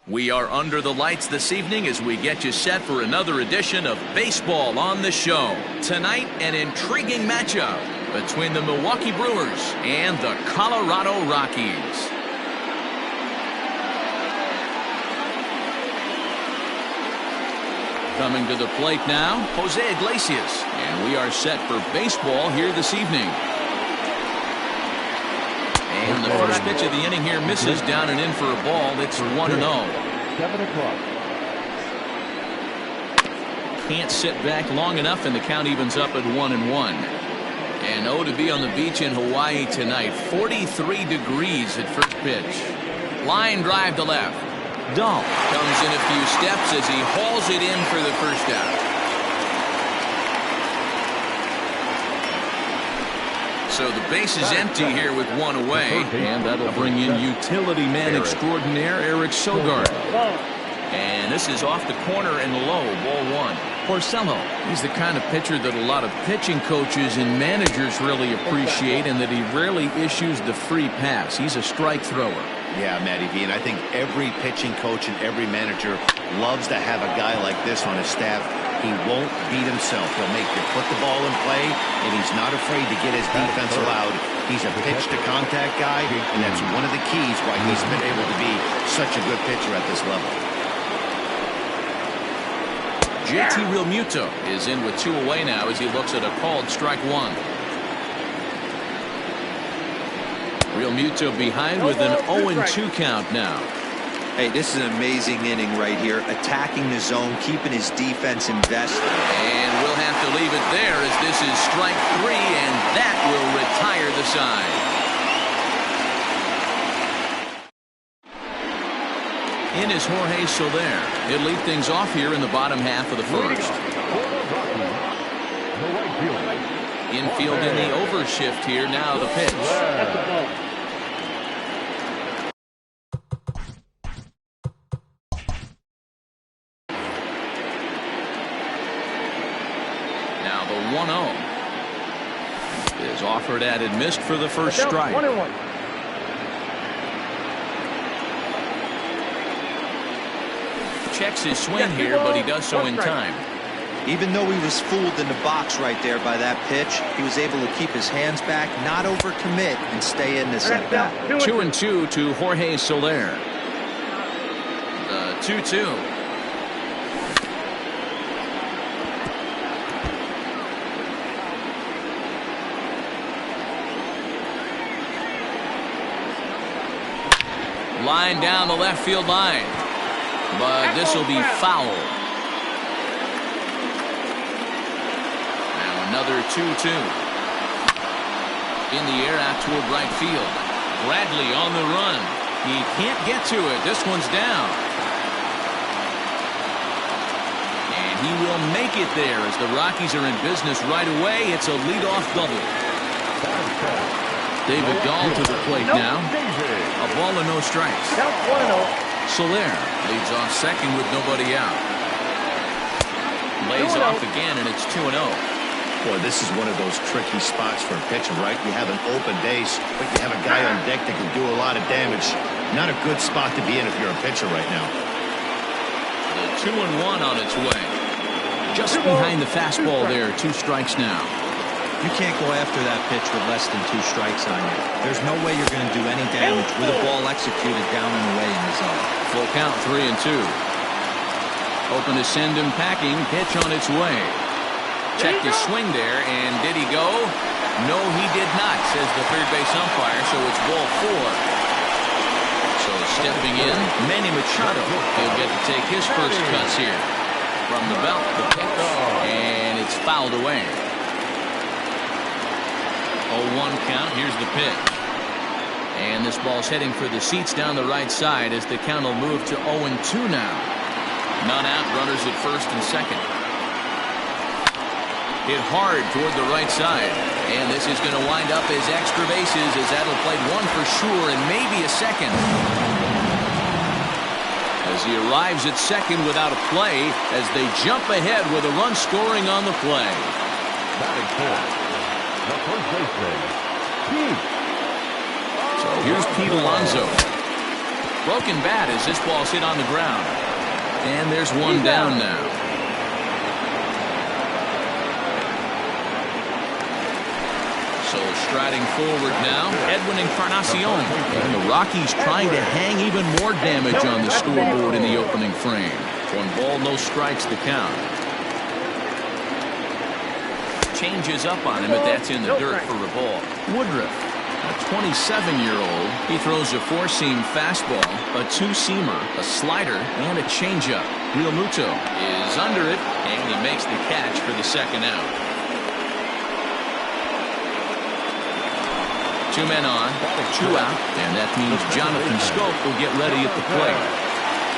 We are under the lights this evening as we get you set for another edition of Baseball on the Show. Tonight, an intriguing matchup between the Milwaukee Brewers and the Colorado Rockies. Coming to the plate now, Jose Iglesias. And we are set for baseball here this evening. And the first pitch of the inning here misses down and in for a ball. It's 1-0. 7 o'clock. Can't sit back long enough, and the count evens up at 1-1. And oh, to be on the beach in Hawaii tonight. 43 degrees at first pitch. Line drive to left. Dahl comes in a few steps as he hauls it in for the first out. So the base is empty here with one away, and that'll bring in utility man extraordinaire Eric Sogard. And this is off the corner and low, ball one. Porcello, he's the kind of pitcher that a lot of pitching coaches and managers really appreciate, and that he rarely issues the free pass. He's a strike thrower. Yeah, Matty V, and I think every pitching coach and every manager loves to have a guy like this on his staff. He won't beat himself. He'll make you put the ball in play, and he's not afraid to get his defense allowed. He's a pitch-to-contact guy, and that's one of the keys why he's been able to be such a good pitcher at this level. JT Realmuto is in with two away now as he looks at a called strike one. Realmuto behind with an 0-2 count now. Hey, this is an amazing inning right here. Attacking the zone, keeping his defense invested. And we'll have to leave it there as this is strike three, and that will retire the side. In is Jorge Soler. He'll lead things off here in the bottom half of the first. Infield in the overshift here. Now the pitch. Now the 1-0 is offered at and missed for the first strike. 1-1. Checks his swing here, but he does so in time. Even though he was fooled in the box right there by that pitch, he was able to keep his hands back, not overcommit, and stay in this at bat. 2-2 to Jorge Soler. The 2-2. Line down the left field line. But this will be foul. Now another 2-2. In the air out toward right field. Bradley on the run. He can't get to it. This one's down. And he will make it there as the Rockies are in business right away. It's a leadoff double. David Dahl to the plate now. A ball and no strikes. Soler leads off second with nobody out. Lays off again, and it's 2-0. Boy, this is one of those tricky spots for a pitcher, right? You have an open base, but you have a guy on deck that can do a lot of damage. Not a good spot to be in if you're a pitcher right now. The 2-1 on its way. Just behind the fastball there. 2 strikes now. You can't go after that pitch with less than 2 strikes on you. There's no way you're going to do any damage with a ball executed down and away in the zone. Full count, 3-2. Open to send him packing. Pitch on its way. Checked his swing there, and did he go? No, he did not, says the third base umpire, so it's ball 4. So stepping in, Manny Machado. He'll get to take his first cuts here. From the belt, the pitch, and it's fouled away. 0-1 count. Here's the pitch. And this ball's heading for the seats down the right side as the count will move to 0-2 now. None out, runners at first and second. Hit hard toward the right side. And this is going to wind up as extra bases as that'll play one for sure and maybe a second. As he arrives at second without a play as they jump ahead with a run scoring on the play. Batting fourth. The first baseman, Pete. So here's Pete Alonso. Broken bat as this ball's hit on the ground. And there's one down now. So striding forward now, Edwin Encarnacion. And the Rockies trying to hang even more damage on the scoreboard in the opening frame. 1 ball, no strikes to count. Changes up on him, but that's in the dirt for a ball. Woodruff, a 27-year-old. He throws a 4-seam fastball, a 2-seamer, a slider, and a changeup. Real Muto is under it, and he makes the catch for the second out. 2 men on, 2 out, and that means Jonathan Scope will get ready at the plate.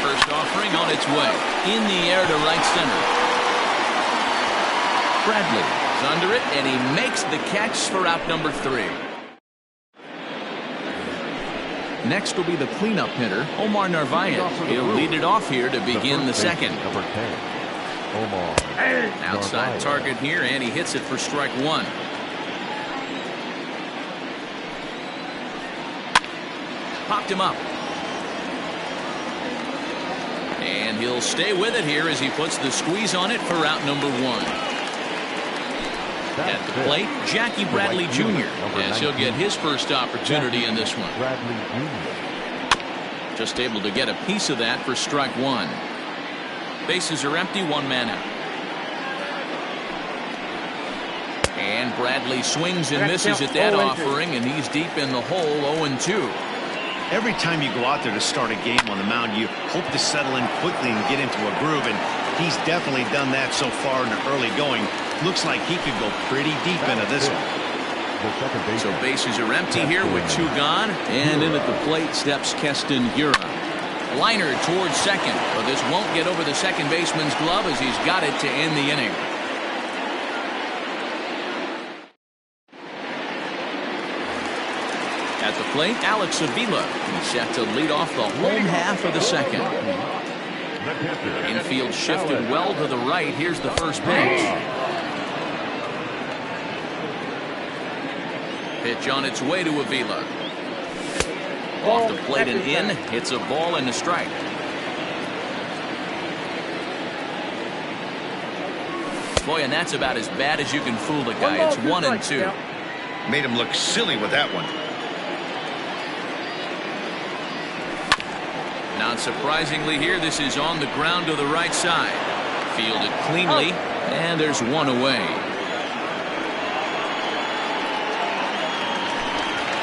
First offering on its way. In the air to right center. Bradley is under it, and he makes the catch for out number 3. Next will be the cleanup hitter, Omar Narvaez. He'll lead it off here to begin the second. Number 10, Omar. Outside target here, and he hits it for strike 1. Popped him up. And he'll stay with it here as he puts the squeeze on it for out number 1. At the plate, Jackie Bradley Jr. as he'll get his first opportunity in this one. Just able to get a piece of that for strike 1. Bases are empty, 1 man out. And Bradley swings and misses at that offering, and he's deep in the hole, 0-2. Every time you go out there to start a game on the mound, you hope to settle in quickly and get into a groove, and he's definitely done that so far in the early going. Looks like he could go pretty deep into this one. So bases are empty here with 2 gone, and in at the plate steps Keston Hiura. Liner towards second, but this won't get over the second baseman's glove as he's got it to end the inning. At the plate, Alex Avila. He's set to lead off the home half of the second. Infield shifted well to the right. Here's the first pitch. Pitch on its way to Avila. Off the plate and in. It's a ball and a strike. Boy, and that's about as bad as you can fool a guy. It's 1-2. Made him look silly with that one. Not surprisingly here, this is on the ground to the right side. Fielded cleanly, and there's 1 away.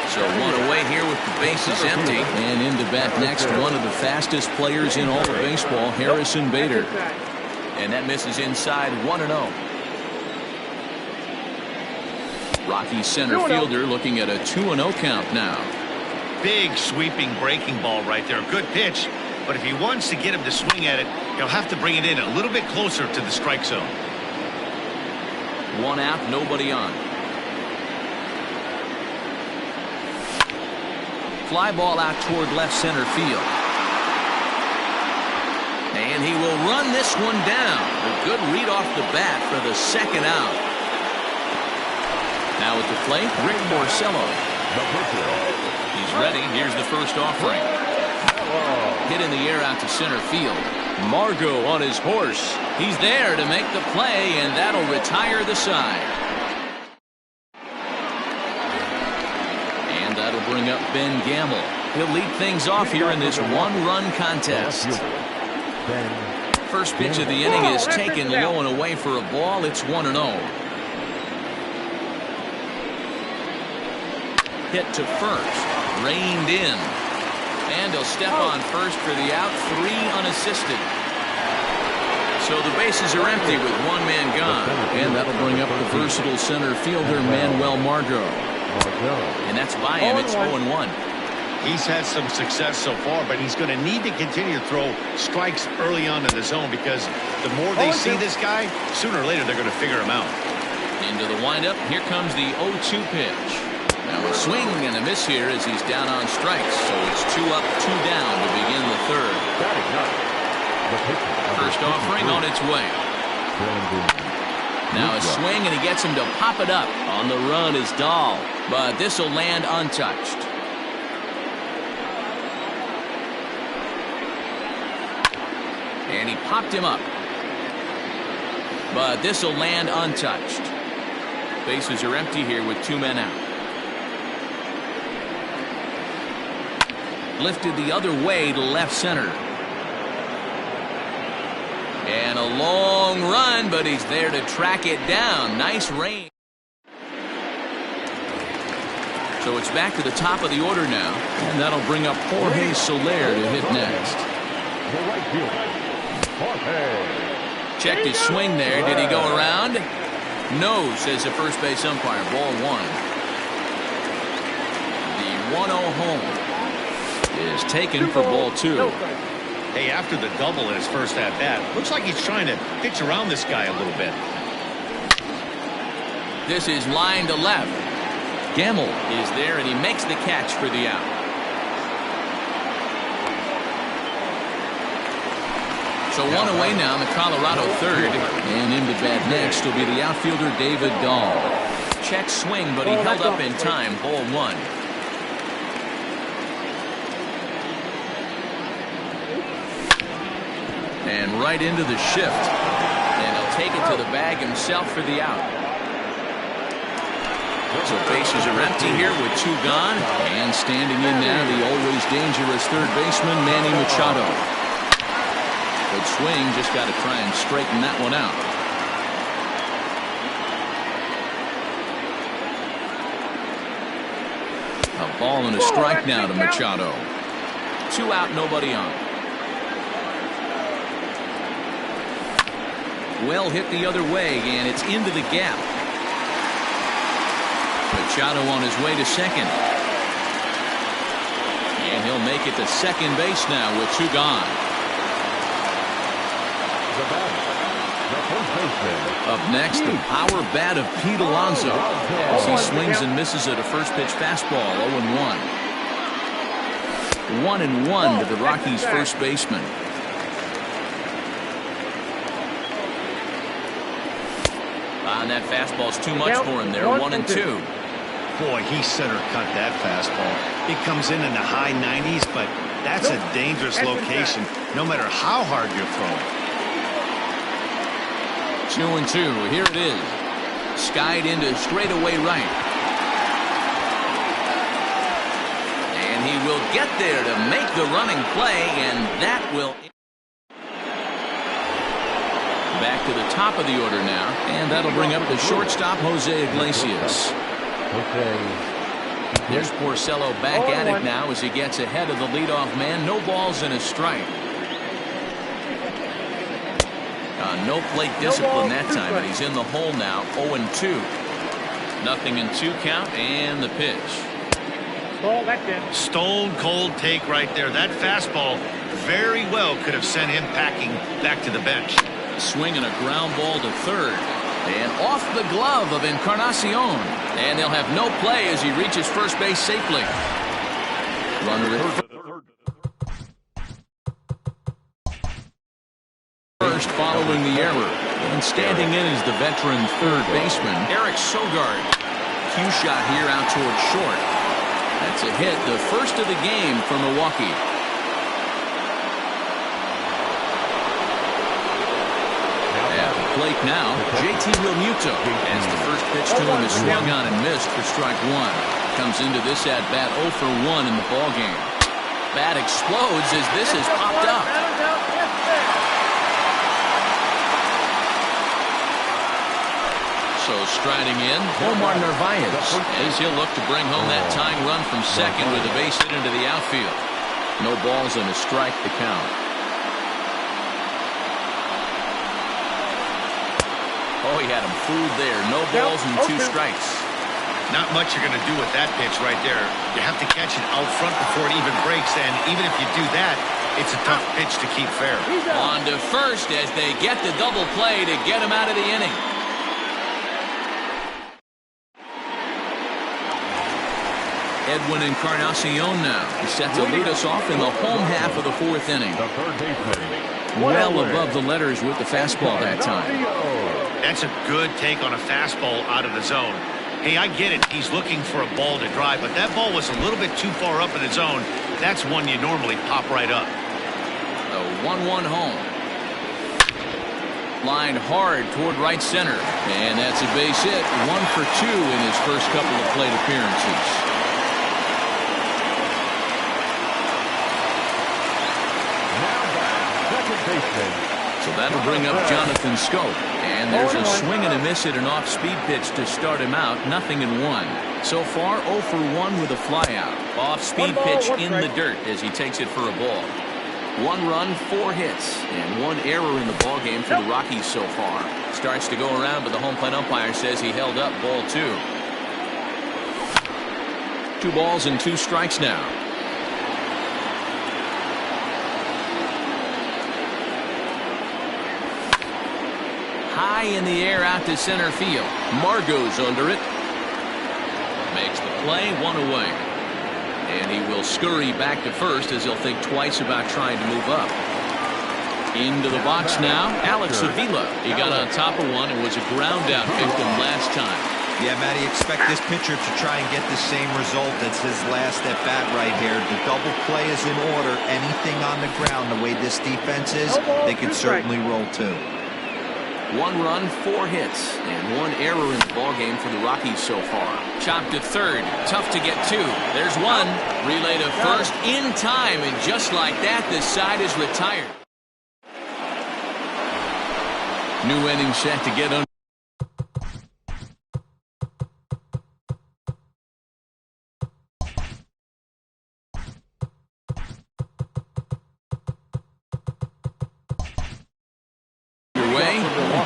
So 1 away here with the bases empty. And in to bat next, one of the fastest players in all of baseball, Harrison Bader. And that misses inside, 1-0. Rocky center fielder looking at a 2-0 count now. Big sweeping breaking ball right there. Good pitch, but if he wants to get him to swing at it, he'll have to bring it in a little bit closer to the strike zone. 1 out, nobody on. Fly ball out toward left center field. And he will run this one down. A good read off the bat for the second out. Now at the plate, Rick Porcello. He's ready. Here's the first offering. Hit in the air out to center field. Margot on his horse. He's there to make the play, and that'll retire the side. And that'll bring up Ben Gamble. He'll lead things off here in this 1-run contest. First pitch of the inning is taken low and away for a ball. It's 1-0. Hit to first. Reined in. And he'll step on first for the out. 3 unassisted. So the bases are empty with 1 man gone. And that'll bring up the versatile center fielder, Manuel Margot. And that's by him. It's 0-1. He's had some success so far, but he's going to need to continue to throw strikes early on in the zone because the more they see this guy, sooner or later they're going to figure him out. Into the windup. Here comes the 0-2 pitch. Now a swing and a miss here as he's down on strikes. So it's 2 up, 2 down to begin the third. First offering on its way. Now a swing and he gets him to pop it up. On the run is Dahl, but this will land untouched. And he popped him up. But this will land untouched. Bases are empty here with 2 men out. Lifted the other way to left center. And a long run, but he's there to track it down. Nice range. So it's back to the top of the order now. And that'll bring up Jorge Soler to hit next. Checked his swing there. Did he go around? No, says the first base umpire. Ball 1. The 1-0 home is taken for ball 2. Hey, after the double in his first at-bat, looks like he's trying to pitch around this guy a little bit. This is line to left. Gamble is there, and he makes the catch for the out. So one away now in the Colorado third. And in the bat next will be the outfielder David Dahl. Check swing, but he held up in time. Ball 1. And right into the shift. And he'll take it to the bag himself for the out. So bases are empty here with 2 gone. And standing in now, the always dangerous third baseman, Manny Machado. Good swing, just got to try and straighten that one out. A ball and a strike now to Machado. 2 out, nobody on. Well hit the other way, and it's into the gap. Machado on his way to second. And he'll make it to second base now with 2 gone. Up next, the power bat of Pete Alonso as he swings and misses at a first pitch fastball. 0-1. 1-1 to the Rockies' first baseman. And that fastball's too much for him there. 1-2. Boy, he center cut that fastball. It comes in the high 90s, but that's a dangerous location no matter how hard you're throwing. 2-2. Here it is. Skied into straightaway right. And he will get there to make the running play, and that will... Back to the top of the order now, and that'll bring up the shortstop, Jose Iglesias. There's Porcello back at it now as he gets ahead of the leadoff man. No balls and a strike. No plate discipline that time, and he's in the hole now. 0-2. 0-2 count, and the pitch. Stone cold take right there. That fastball very well could have sent him packing back to the bench. Swing and a ground ball to third. And off the glove of Encarnacion. And he'll have no play as he reaches first base safely. Runner at first following the error. And standing in is the veteran third baseman, Eric Sogard. Cue shot here out towards short. That's a hit, the first of the game for Milwaukee. Plate now, JT Realmuto, as the first pitch to him is swung on and missed for strike 1. Comes into this at bat 0 for 1 in the ball game. Bat explodes as this is popped up. So striding in, Omar Narvaez, as he'll look to bring home that tying run from second with a base hit into the outfield. No balls and a strike to count. Oh, he had him fooled there. No balls and 2 strikes. Not much you're going to do with that pitch right there. You have to catch it out front before it even breaks, and even if you do that, it's a tough pitch to keep fair. On to first as they get the double play to get him out of the inning. Edwin Encarnacion now. He's set to lead us off in the home half of the 4th inning. Well above the letters with the fastball that time. That's a good take on a fastball out of the zone. Hey, I get it. He's looking for a ball to drive, but that ball was a little bit too far up in the zone. That's one you normally pop right up. The 1-1 home. Lined hard toward right center. And that's a base hit. 1 for 2 in his first couple of plate appearances. So that'll bring up Jonathan Scope. And there's a swing and a miss at an off-speed pitch to start him out. 0-1. So far, 0 for 1 with a flyout. Off-speed pitch in the dirt as he takes it for a ball. 1 run, 4 hits, and 1 error in the ball game for the Rockies so far. Starts to go around, but the home plate umpire says he held up ball 2. 2 balls and 2 strikes now. High in the air out to center field. Margot's under it. Makes the play, 1 away. And he will scurry back to first as he'll think twice about trying to move up. Into the box now, Alex Avila. He got on top of one and was a ground out victim last time. Yeah, Matty, expect this pitcher to try and get the same result as his last at bat right here. The double play is in order. Anything on the ground, the way this defense is, they could certainly roll 2. 1 run, 4 hits, and 1 error in the ballgame for the Rockies so far. Chopped to third. Tough to get 2. There's 1. Relay to first in time, and just like that, this side is retired. New inning set to get under.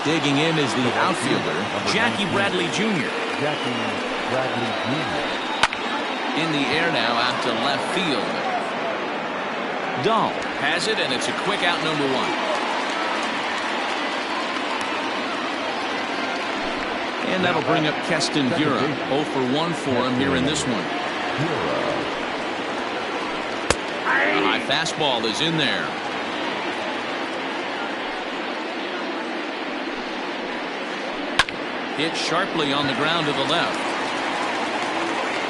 Digging in is the outfielder, Jackie Bradley Jr. In the air now out to left field. Dahl has it, and it's a quick out, number 1. And that'll bring up Keston Hiura. 0 for 1 for him here in this one. A high fastball is in there. Hit sharply on the ground to the left.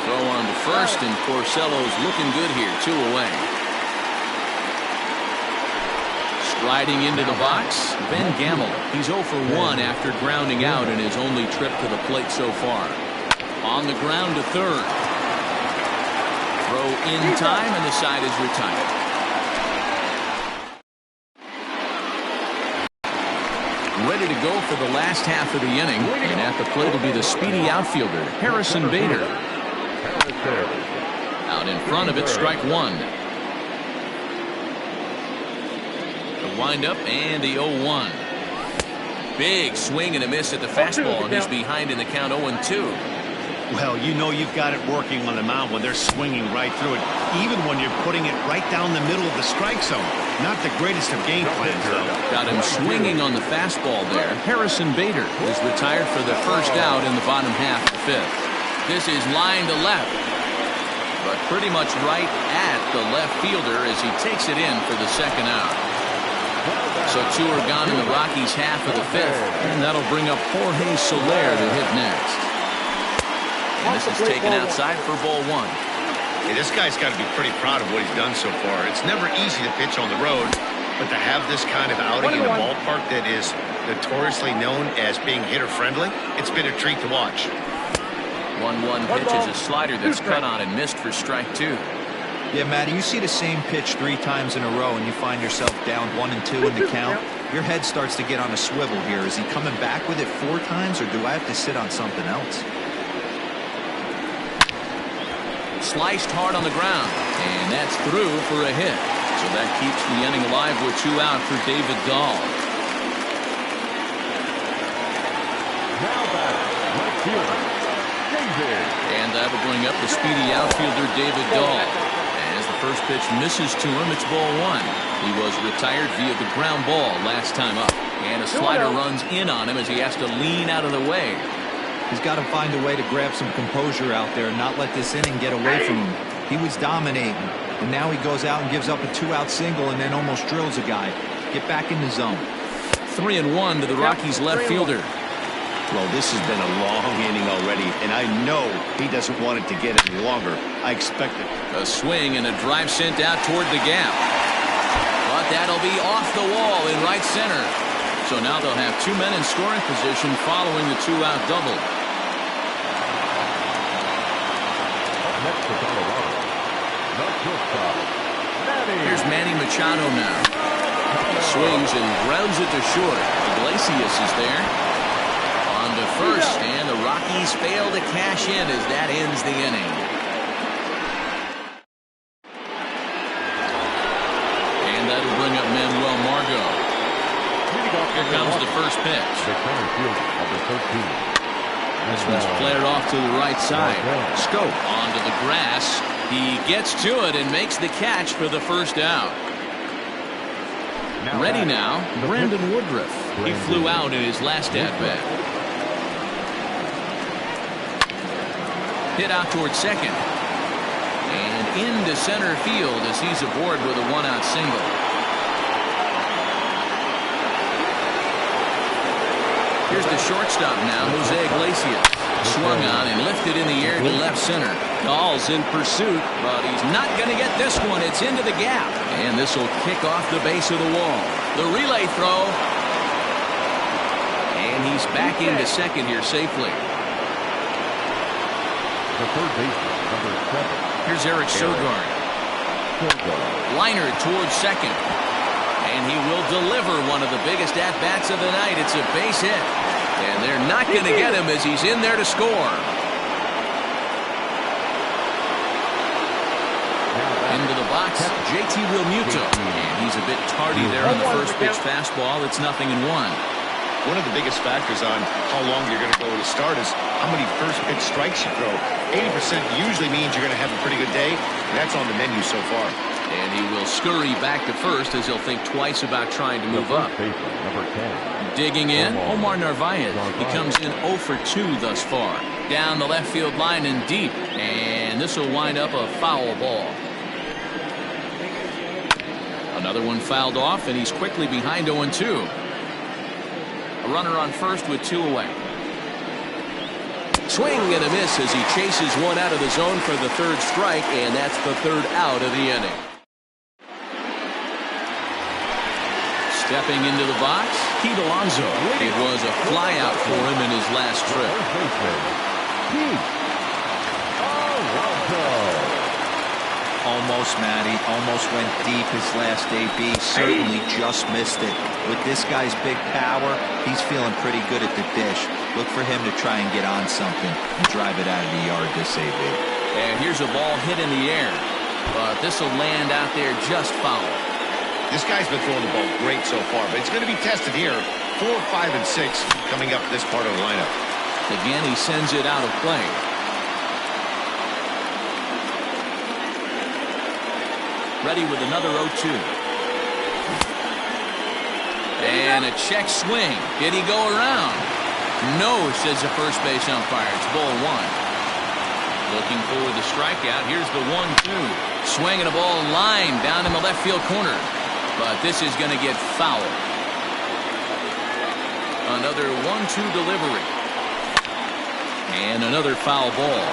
Throw on to first, and Porcello's looking good here. 2 away. Striding into the box, Ben Gamel. He's 0 for 1 after grounding out in his only trip to the plate so far. On the ground to third. Throw in time, and the side is retired. Ready to go for the last half of the inning, and at the plate will be the speedy outfielder, Harrison Bader. Out in front of it, strike 1. The windup and the 0-1. Big swing and a miss at the fastball, and he's behind in the count 0-2. Well, you know you've got it working on the mound when they're swinging right through it, even when you're putting it right down the middle of the strike zone. Not the greatest of game plans, though. Got him swinging on the fastball there. Harrison Bader is retired for the first out in the bottom half of the 5th. This is line to left, but pretty much right at the left fielder as he takes it in for the second out. So 2 are gone in the Rockies' half of the 5th, and that'll bring up Jorge Soler to hit next. And this is taken outside for ball 1. Hey, this guy's got to be pretty proud of what he's done so far. It's never easy to pitch on the road, but to have this kind of outing in a ballpark that is notoriously known as being hitter-friendly, it's been a treat to watch. 1-1 pitch is a slider that's cut on and missed for strike 2. Yeah, Matty, you see the same pitch 3 times in a row, and you find yourself down 1-2 in the count. Your head starts to get on a swivel here. Is he coming back with it 4 times, or do I have to sit on something else? Sliced hard on the ground, and that's through for a hit. So that keeps the inning alive with 2 out for David Dahl. And that'll bring up the speedy outfielder David Dahl. As the first pitch misses to him, it's ball 1. He was retired via the ground ball last time up, and a slider runs in on him as he has to lean out of the way. He's got to find a way to grab some composure out there and not let this inning get away from him. He was dominating, and now he goes out and gives up a 2-out single and then almost drills a guy. Get back in the zone. 3-1 to the Rockies' left fielder. Well, this has been a long inning already, and I know he doesn't want it to get any longer. I expect it. A swing and a drive sent out toward the gap. But that'll be off the wall in right center. So now they'll have 2 men in scoring position following the 2-out double. Next to Colorado. The shortstop, Here's Manny Machado now. He swings and grounds it to short. Iglesias is there. On to first, and the Rockies fail to cash in as that ends the inning. And that'll bring up Manuel Margot. Here comes the first pitch. the center fielder, number 13. This one's flared off to the right side. Scope onto the grass. He gets to it and makes the catch for the first out. Ready now, Brandon Woodruff. He flew out in his last at-bat. Hit out towards second. And into center field as he's aboard with a 1-out single. Here's the shortstop now, Jose Iglesias. Swung on and lifted in the air to left center. Dahl's in pursuit, but he's not going to get this one. It's into the gap. And this will kick off the base of the wall. The relay throw. And he's back into second here safely. The third baseman, number 7. Here's Eric Sogard. Liner towards second. And he will deliver one of the biggest at-bats of the night. It's a base hit. And they're not going to get him as he's in there to score. Into the box, JT Realmuto. And he's a bit tardy there on the first pitch fastball. It's 0-1. One of the biggest factors on how long you're going to go to start is how many first pitch strikes you throw. 80% usually means you're going to have a pretty good day. That's on the menu so far. And he will scurry back to first as he'll think twice about trying to move up. Number 10. Digging in, Omar Narvaez. He comes in 0 for 2 thus far. Down the left field line and deep. And this will wind up a foul ball. Another one fouled off, and he's quickly behind 0-2. A runner on first with 2 away. Swing and a miss as he chases one out of the zone for the 3rd strike, and that's the 3rd out of the inning. Stepping into the box, Pete Alonso. It was a flyout for him in his last trip. Almost, Matty. Almost went deep his last AB. Certainly just missed it. With this guy's big power, he's feeling pretty good at the dish. Look for him to try and get on something and drive it out of the yard this AB. And here's a ball hit in the air. But this will land out there just foul. This guy's been throwing the ball great so far, but it's going to be tested here. 4, 5, and 6 coming up this part of the lineup. Again, he sends it out of play. Ready with another 0-2. And a check swing. Did he go around? No, says the first base umpire. It's ball 1. Looking for the strikeout. Here's the 1-2. Swinging a ball line down in the left field corner. But this is going to get foul. Another 1-2 delivery. And another foul ball.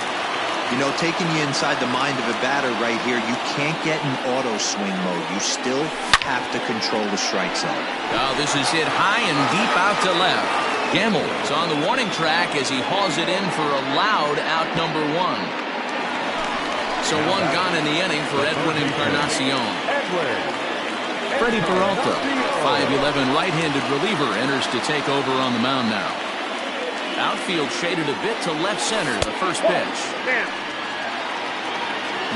You know, taking you inside the mind of a batter right here, you can't get in auto swing mode. You still have to control the strike zone. Oh, this is hit high and deep out to left. Gamble is on the warning track as he hauls it in for a loud out number 1. So 1 gone in the inning for Edwin Encarnacion. Freddie Peralta, 5'11" right-handed reliever, enters to take over on the mound now. Outfield shaded a bit to left center, the first pitch.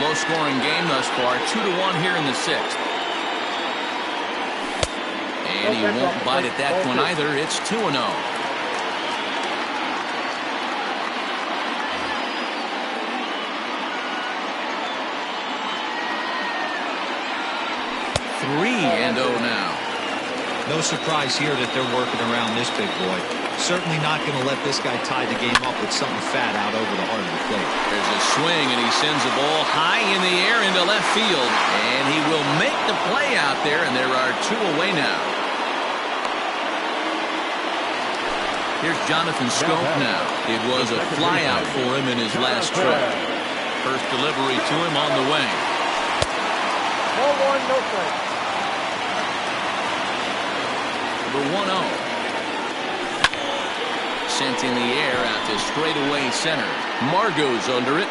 Low-scoring game thus far, 2-1 here in the 6th. And he won't bite at that one either. It's 2-0. And 0 now. No surprise here that they're working around this big boy. Certainly not going to let this guy tie the game up with something fat out over the heart of the plate. There's a swing, and he sends the ball high in the air into left field. And he will make the play out there, and there are 2 away now. Here's Jonathan Scope now. It was a flyout for him in his last trip. First delivery to him on the way. Ball 1, no strike. Number 1-0. sent in the air out to straightaway center. Margot's under it.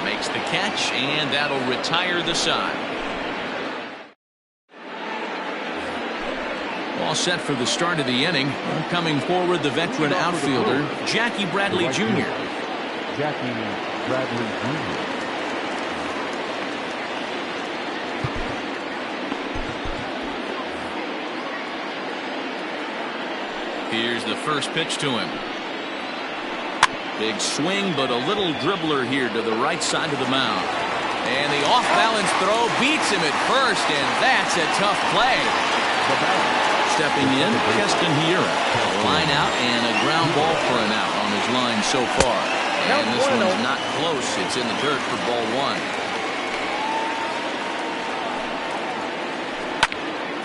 Makes the catch, and that'll retire the side. All set for the start of the inning. Coming forward, the veteran outfielder, Jackie Bradley Jr. Jackie Bradley Jr. Here's the first pitch to him. Big swing, but a little dribbler here to the right side of the mound. And the off-balance throw beats him at first, and that's a tough play. Stepping in, Keston Hiura. A line out and a ground ball for an out on his line so far. And this one's not close. It's in the dirt for ball one.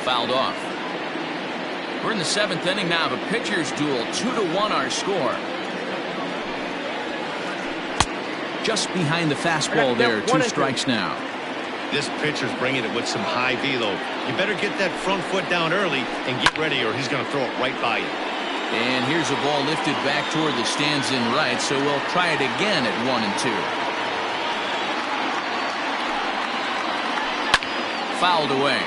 Fouled off. We're in the seventh inning now of a pitcher's duel. 2-1 our score. Just behind the fastball there. 2 strikes now. This pitcher's bringing it with some high velo. You better get that front foot down early and get ready, or he's going to throw it right by you. And here's a ball lifted back toward the stands in right, so we'll try it again at 1-2. Fouled away.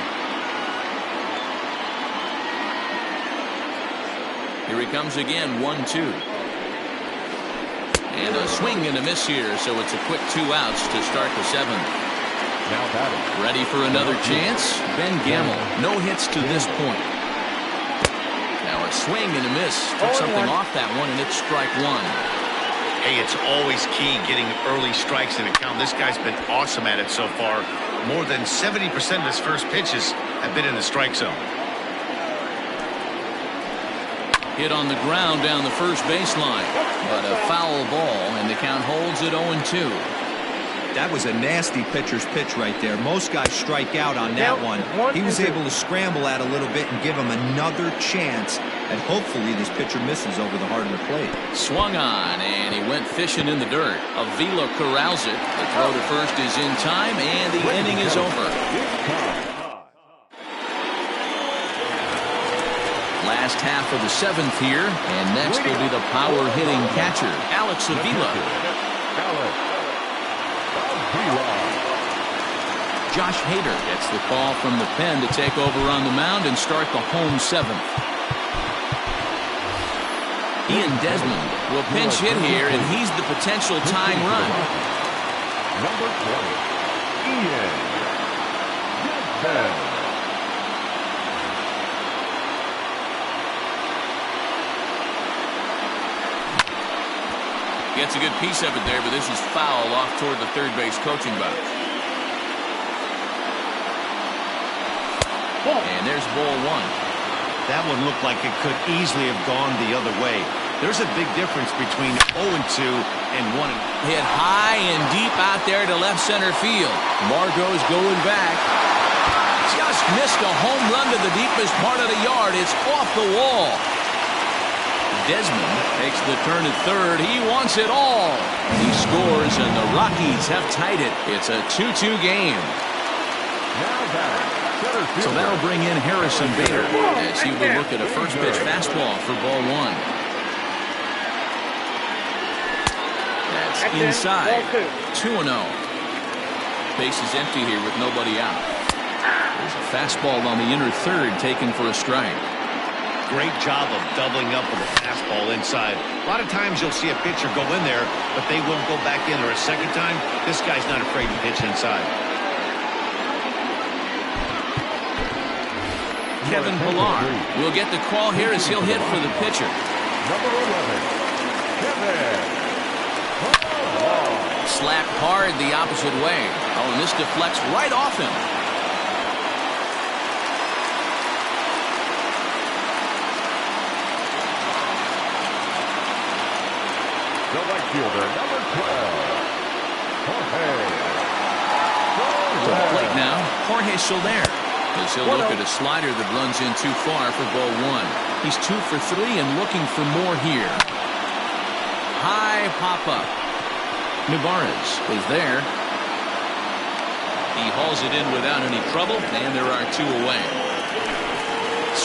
Here he comes again, 1-2. And a swing and a miss here, so it's a quick 2 outs to start the seventh. Now batting. Ready for another chance? Ben Gamble. No hits to this point. Now a swing and a miss. Took something off that one, and it's strike one. Hey, it's always key getting early strikes in a count. This guy's been awesome at it so far. More than 70% of his first pitches have been in the strike zone. Hit on the ground down the first baseline. But a foul ball, and the count holds at 0-2. That was a nasty pitcher's pitch right there. Most guys strike out on that one. He was able to scramble at a little bit and give him another chance. And hopefully this pitcher misses over the heart of the plate. Swung on, and he went fishing in the dirt. Avila corrals it. The throw to first is in time, and the inning is over. Last half of the seventh here, and next will be the power-hitting catcher, Alex Avila. Josh Hader gets the call from the pen to take over on the mound and start the home seventh. Ian Desmond will pinch hit here, and he's the potential tying run. Number 20, Ian Desmond. Gets a good piece of it there, but this is foul off toward the third base coaching box. And there's ball one. That one looked like it could easily have gone the other way. There's a big difference between 0-2 and 1. Hit high and deep out there to left center field. Margot's going back. Just missed a home run to the deepest part of the yard. It's off the wall. Desmond takes the turn at third. He wants it all. He scores, and the Rockies have tied it. It's a 2-2 game. So that'll bring in Harrison Bader as he will look at a first pitch fastball for ball one. That's inside. 2-0. Base is empty here with nobody out. There's a fastball on the inner third taken for a strike. Great job of doubling up with a fastball inside. A lot of times you'll see a pitcher go in there, but they won't go back in there a second time. This guy's not afraid to pitch inside. Kevin Pillar will get the call here as he'll hit for the pitcher. Number 11, Kevin Pillar. Slapped hard the opposite way. Oh, and this deflects right off him. The right fielder, number 12, Jorge. To the plate now, Jorge Soler. As he'll look at a slider that runs in too far for ball one. He's 2 for 3 and looking for more here. High pop-up. Nevarez is there. He hauls it in without any trouble, and there are 2 away.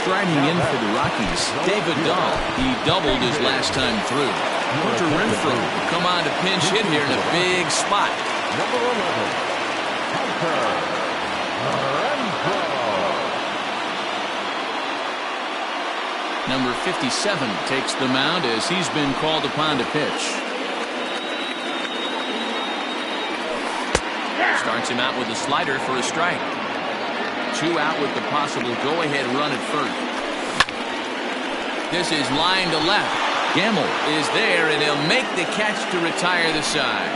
striding in for the Rockies, David Dahl. He doubled his last time through. Hunter Renfroe will come on to pinch hit here in a big spot. Number 11, Hunter Renfroe. Number 57 takes the mound as he's been called upon to pitch. Starts him out with a slider for a strike. 2 out with the possible go-ahead run at first. This is line to left. Gamble is there, and he'll make the catch to retire the side.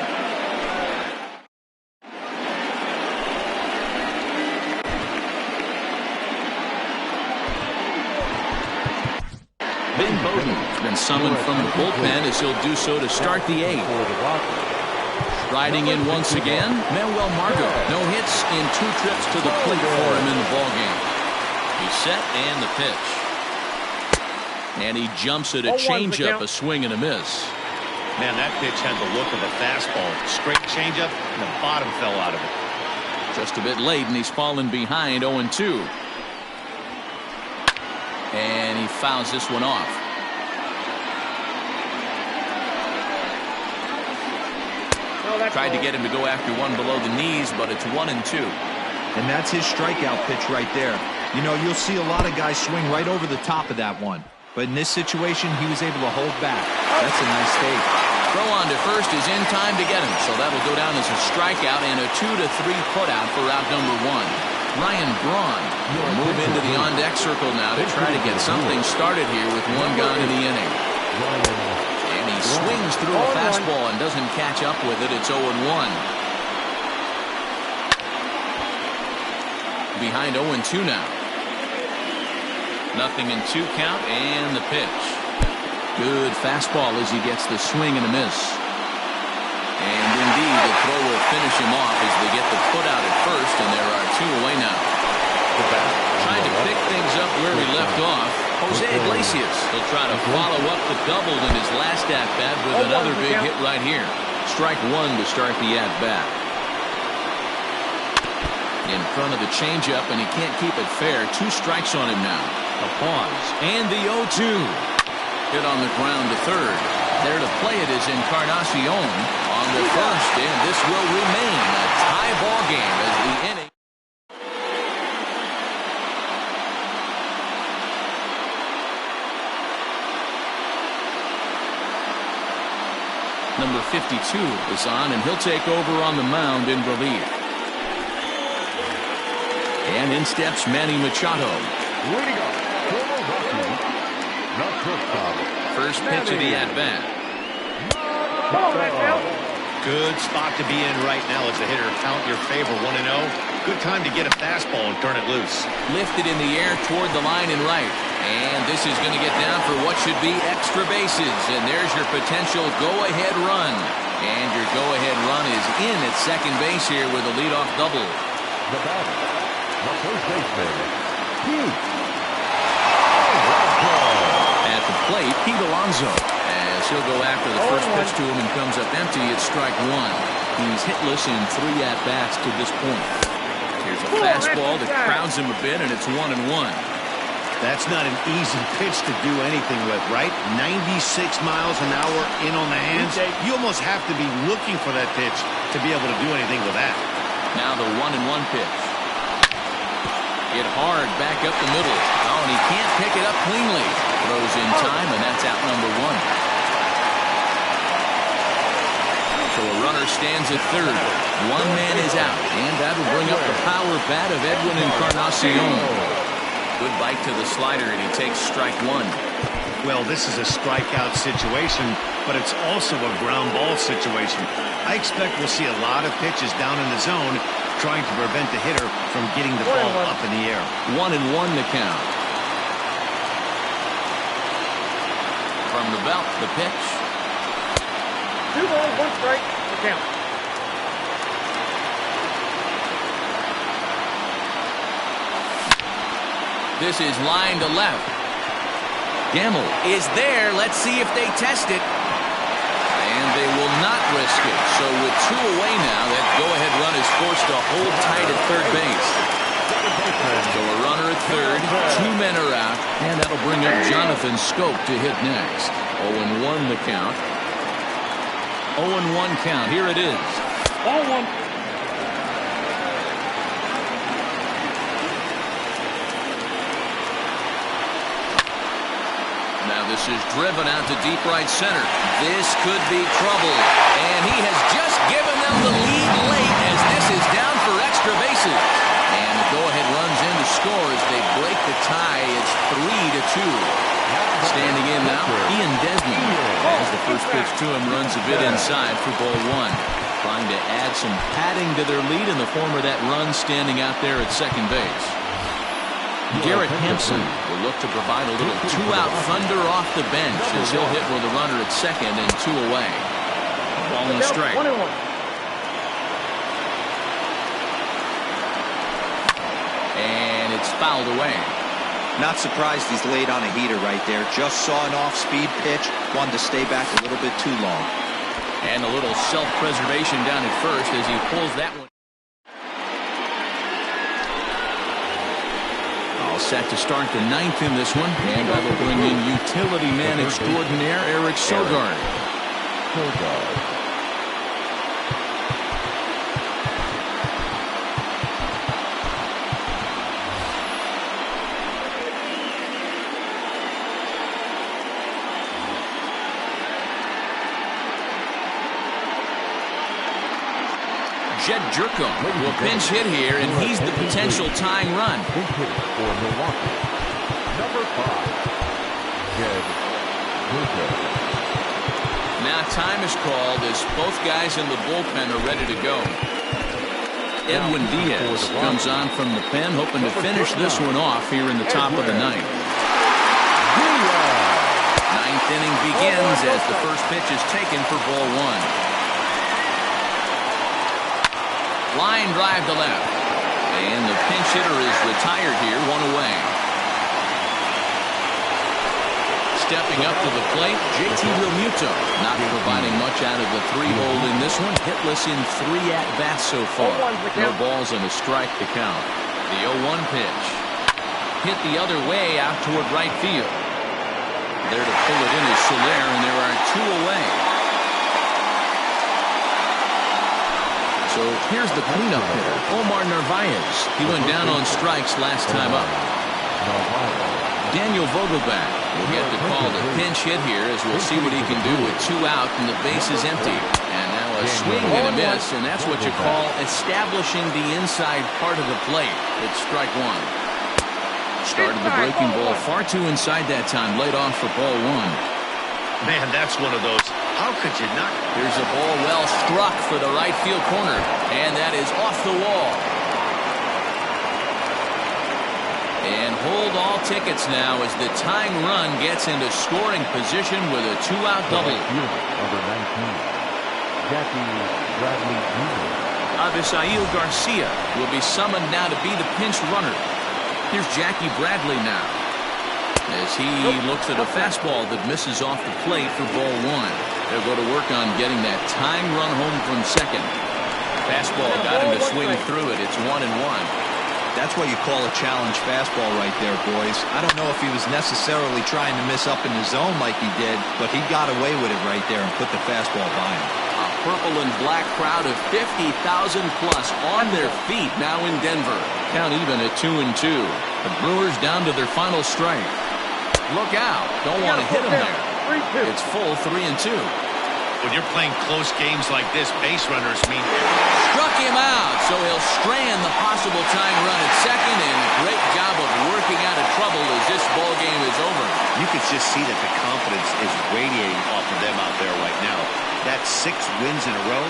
Ben Bowden has been summoned from the bullpen as he'll do so to start the 8th. Riding in once again, Manuel Margot. No hits in 2 trips to the plate for him in the ballgame. He's set and the pitch. And he jumps at a changeup, a swing and a miss. Man, that pitch had the look of a fastball. Straight changeup, and the bottom fell out of it. Just a bit late, and he's fallen behind 0-2. And he fouls this one off. Tried to get him to go after one below the knees, but it's 1-2. And that's his strikeout pitch right there. You know, you'll see a lot of guys swing right over the top of that one. But in this situation, he was able to hold back. That's a nice take. Throw on to first is in time to get him, so that'll go down as a strikeout and a 2-3 putout for out number 1. Ryan Braun will move into the on-deck circle now to try to get something started here with 1 gone in the inning. And he swings through a fastball and doesn't catch up with it. It's 0-1. Behind 0-2 now. 0-2 count and the pitch. Good fastball as he gets the swing and a miss. And indeed, the throw will finish him off as they get the put out at first, and there are 2 away now. Trying to pick things up where he left off, Jose Iglesias. He'll try to follow up the double in his last at-bat with another big hit right here. Strike 1 to start the at-bat. In front of the changeup, and he can't keep it fair. 2 strikes on him now. A pause, and the 0-2. Hit on the ground to third. There to play it is Encarnacion on the first, and this will remain a tie ball game as the inning. Number 52 is on, and he'll take over on the mound in relief. And in steps Manny Machado. First pitch of the at-bat. Good spot to be in right now as a hitter. Count your favor 1-0. Good time to get a fastball and turn it loose. Lifted in the air toward the line and right. And this is going to get down for what should be extra bases. And there's your potential go-ahead run. And your go-ahead run is in at second base here with a leadoff double. The batter, the first baseman, Pete. At the plate, Pete Alonso. As he'll go after the first pitch to him and comes up empty, it's strike 1. He's hitless in 3 at-bats to this point. Here's a fastball that crowds him a bit, and it's 1-1. That's not an easy pitch to do anything with, right? 96 miles an hour in on the hands. You almost have to be looking for that pitch to be able to do anything with that. Now the 1-1 pitch. Hit hard back up the middle. Oh, and he can't pick it up cleanly. Throws in time, and that's out number 1. So a runner stands at third. 1 man is out, and that'll bring up the power bat of Edwin Encarnacion. Good bite to the slider, and he takes strike 1. Well, this is a strikeout situation, but it's also a ground ball situation. I expect we'll see a lot of pitches down in the zone trying to prevent the hitter from getting the ball up in the air. 1-1 the count. From the belt, the pitch. 2 balls, 1 strike, the count. This is line to left. Gamble is there. Let's see if they test it. And they will not risk it. So with 2 away now, that go-ahead run is forced to hold tight at third base. So a runner at third, 2 men are out, And that'll bring up Jonathan Scope to hit next. 0-1 the count. 0-1 count. Here it is. 0-1. Now this is driven out to deep right center. This could be trouble. And he has just given them the lead late as this is down for extra bases. And the go-ahead runs in to score as they break the tie. It's 3-2. Standing in now, Ian Desmond. As the first pitch to him runs a bit inside for ball one. Trying to add some padding to their lead in the form of that run standing out there at second base. Garrett Hampson will look to provide a little two-out thunder off the bench as he'll hit with a runner at second and 2 away. Ball and strike. 1-1. And it's fouled away. Not surprised he's laid on a heater right there. Just saw an off-speed pitch. Wanted to stay back a little bit too long. And a little self-preservation down at first as he pulls that one. All set to start the ninth in this one. And that'll bring in utility man extraordinaire Eric Sogard. Jed Jerko will pinch hit here, and he's the potential tying run. Pinch hitter for Milwaukee. Number 5, Jed Jerko. Now time is called as both guys in the bullpen are ready to go. Edwin Diaz comes on from the pen, hoping to finish this one off here in the top of the ninth. Ninth inning begins as the first pitch is taken for ball one. Line drive to left. And the pinch hitter is retired here, 1 away. Stepping up to the plate, JT Realmuto. Not providing much out of the 3-hole in this one. Hitless in 3 at-bats so far. No balls and a strike to count. The 0-1 pitch. Hit the other way out toward right field. There to pull it in is Soler, and there are 2 away. So here's the cleanup hitter, Omar Narvaez. He went down on strikes last time up. Daniel Vogelbach will get the call to pinch hit here as we'll see what he can do with 2 out and the base is empty. And now a swing and a miss, and that's what you call establishing the inside part of the plate. It's strike 1. Started the breaking ball far too inside that time, laid off for ball 1. Man, that's one of those. How could you not? Here's a ball well struck for the right field corner, and that is off the wall. And hold all tickets now as the tying run gets into scoring position with a 2-out double. Number 19, Jackie Bradley Jr. Avisail Garcia will be summoned now to be the pinch runner. Here's Jackie Bradley now, as he looks at a fastball that misses off the plate for ball 1. They'll go to work on getting that tying run home from second. Fastball got him to swing through it. It's 1-1. That's what you call a challenge fastball right there, boys. I don't know if he was necessarily trying to miss up in the zone like he did, but he got away with it right there and put the fastball by him. A purple and black crowd of 50,000 plus on their feet now in Denver. Count even at 2-2. The Brewers down to their final strike. Look out. Don't want to hit him there. It's full 3-2. When you're playing close games like this, base runners mean struck him out, so he'll strand the possible tying run at second, and a great job of working out of trouble as this ball game is over. You can just see that the confidence is radiating off of them out there right now. That's 6 wins in a row,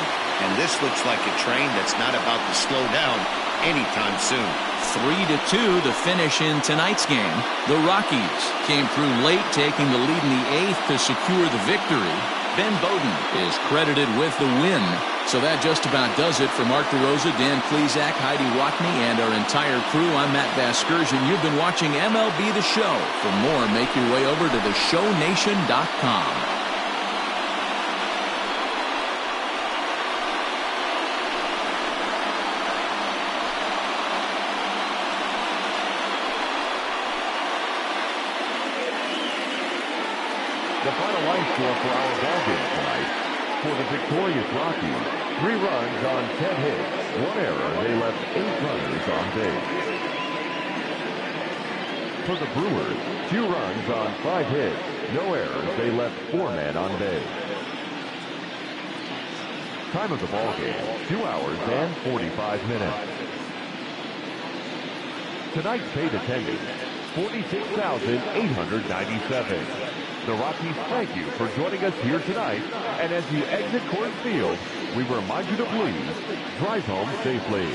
and this looks like a train that's not about to slow down anytime soon. 3-2 the finish in tonight's game. The Rockies came through late, taking the lead in the 8th to secure the victory. Ben Bowden is credited with the win. So that just about does it for Mark DeRosa, Dan Plesac, Heidi Watney, and our entire crew. I'm Matt Vasgersian. You've been watching MLB The Show. For more, make your way over to theshownation.com. The final line score for our ballgame tonight. For the victorious Rockies, 3 runs on 10 hits, 1 error. They left 8 runners on base. For the Brewers, 2 runs on 5 hits, no errors. They left 4 men on base. Time of the ballgame, 2 hours and 45 minutes. Tonight's paid attendance, 46,897. The Rockies thank you for joining us here tonight, and as you exit Coors Field, we remind you to please drive home safely.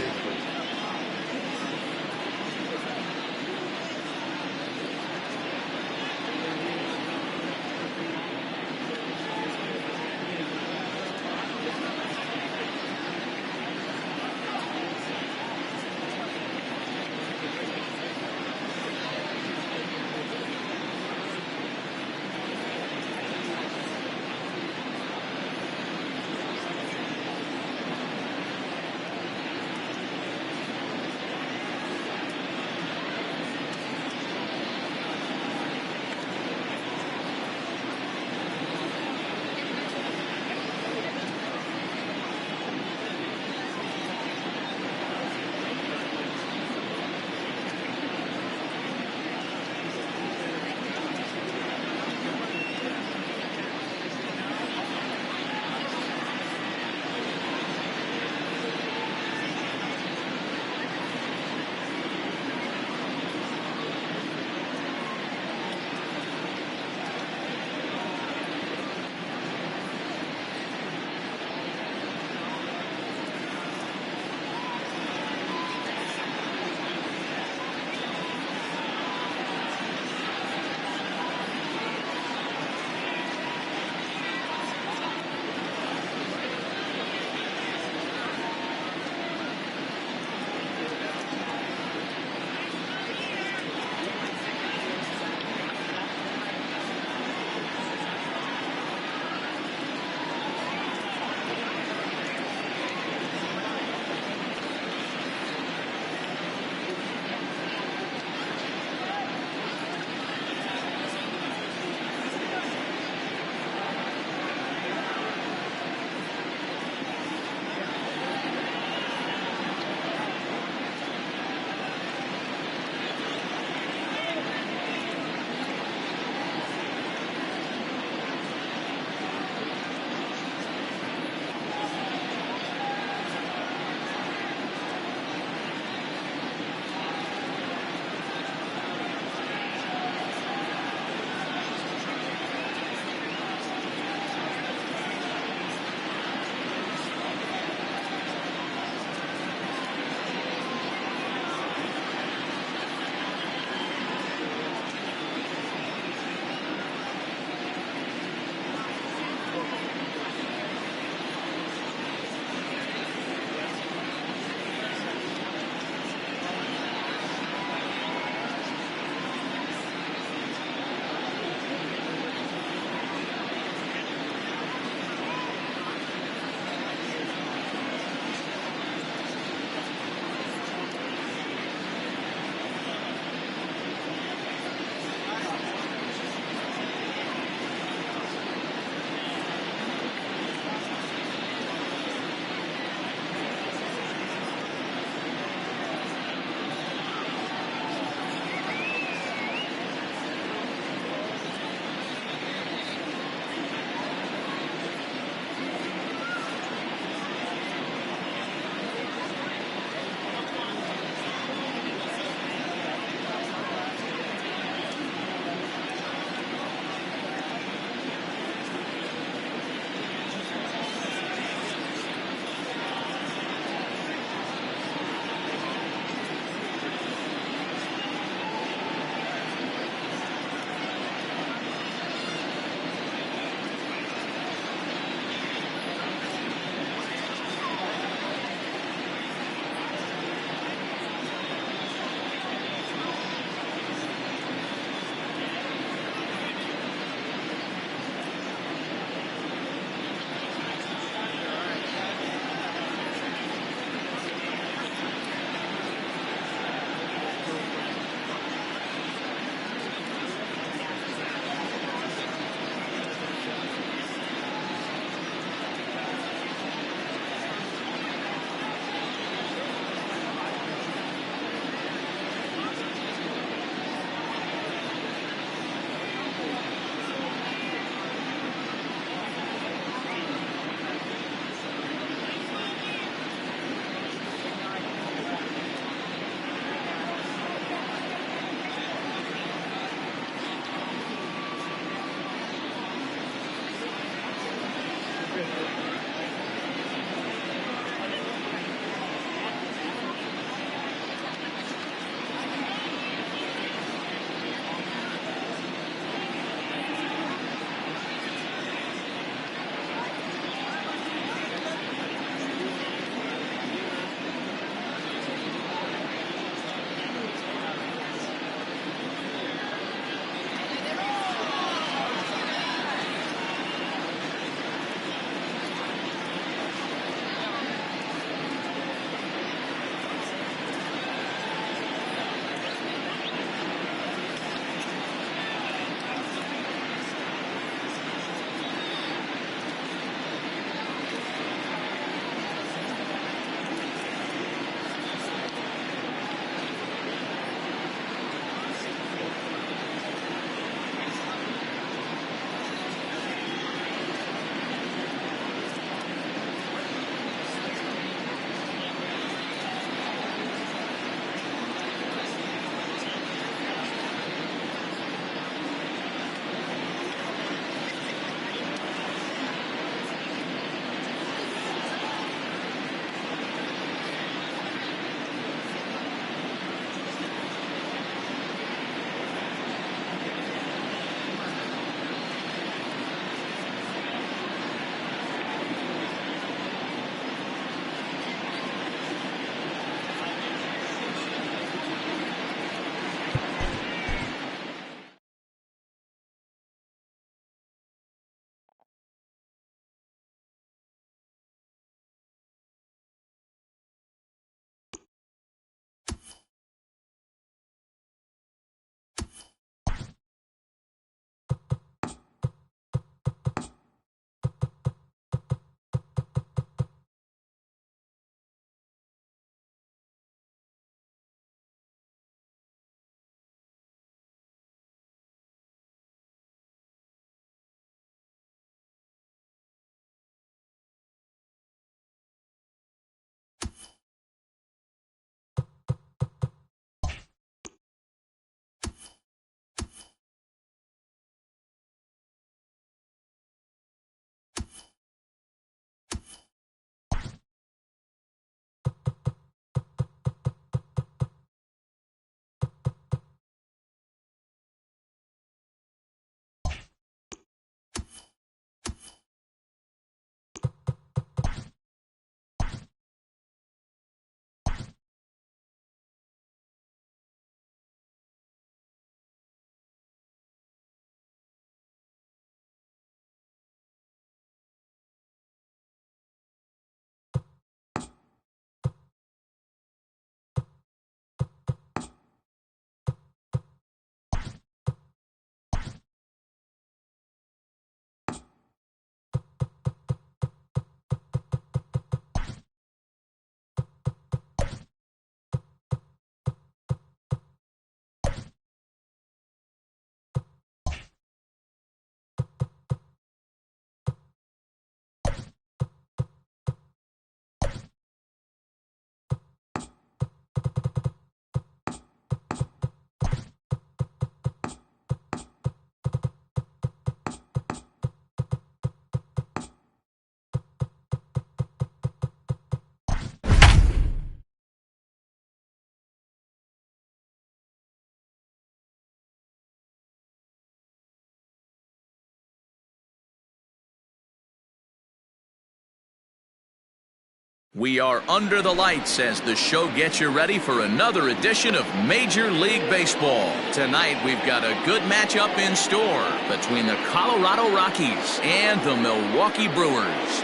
We are under the lights as the show gets you ready for another edition of Major League Baseball. Tonight, we've got a good matchup in store between the Colorado Rockies and the Milwaukee Brewers.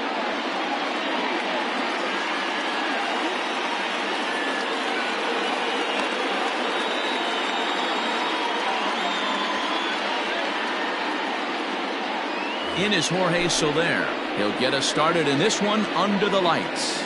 In is Jorge Soler. He'll get us started in this one under the lights.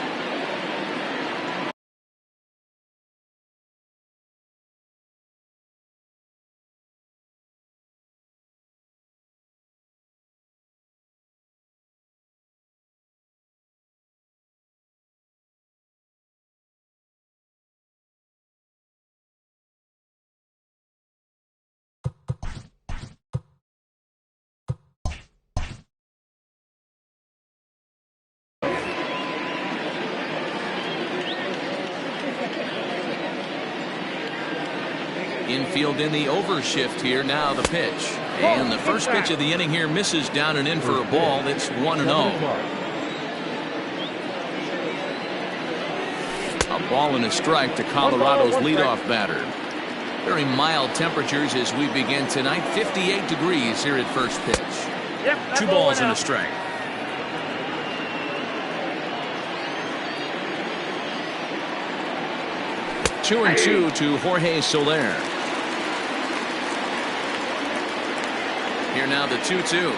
Infield in the overshift here. Now the pitch. And the first pitch of the inning here misses down and in for a ball. It's 1-0. A ball and a strike to Colorado's leadoff batter. Very mild temperatures as we begin tonight. 58 degrees here at first pitch. 2 balls and a strike. Two and two to Jorge Soler. Here now the 2-2.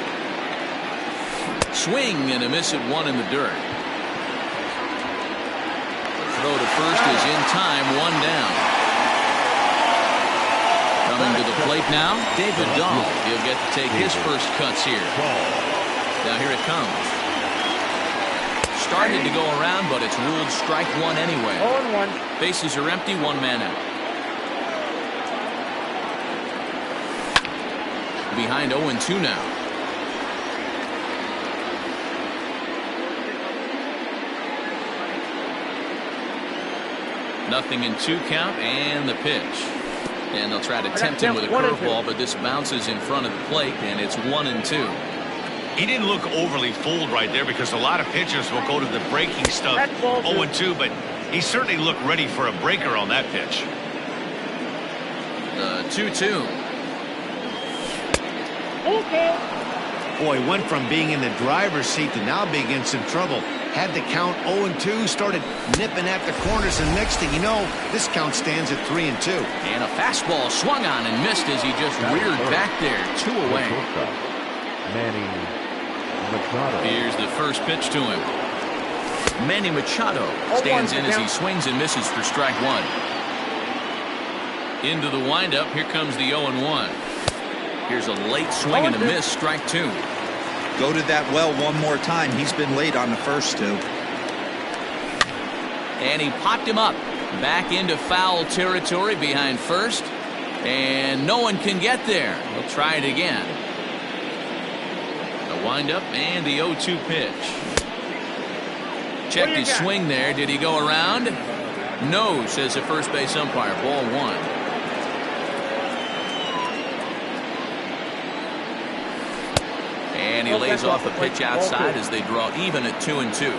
Swing and a miss at 1 in the dirt. The throw to first is in time. 1 down. Coming to the plate now, David Dahl. He'll get to take his first cuts here. Now here it comes. Started to go around, but it's ruled strike 1 anyway. 0-1. Bases are empty. 1 man out. Behind 0-2 now. Nothing in 2 count and the pitch. And they'll try to tempt him with a curveball, but this bounces in front of the plate, and it's 1-2. He didn't look overly fooled right there because a lot of pitchers will go to the breaking stuff 0-2, but he certainly looked ready for a breaker on that pitch. The 2-2. Boy, went from being in the driver's seat to now being in some trouble. Had the count 0-2, started nipping at the corners, and next thing you know, this count stands at 3-2. And a fastball swung on and missed as he just reared back there. 2 away. Here's the first pitch to him. Manny Machado stands in as he swings and misses for strike 1. Into the windup. Here comes the 0-1. Here's a late swing and a miss. Strike 2. Go to that well one more time. He's been late on the first 2. And he popped him up. Back into foul territory behind first. And no one can get there. He'll try it again. The windup and the 0-2 pitch. Checked his swing there. Did he go around? No, says the first base umpire. Ball 1. And he lays off a pitch outside as they draw even at 2-2.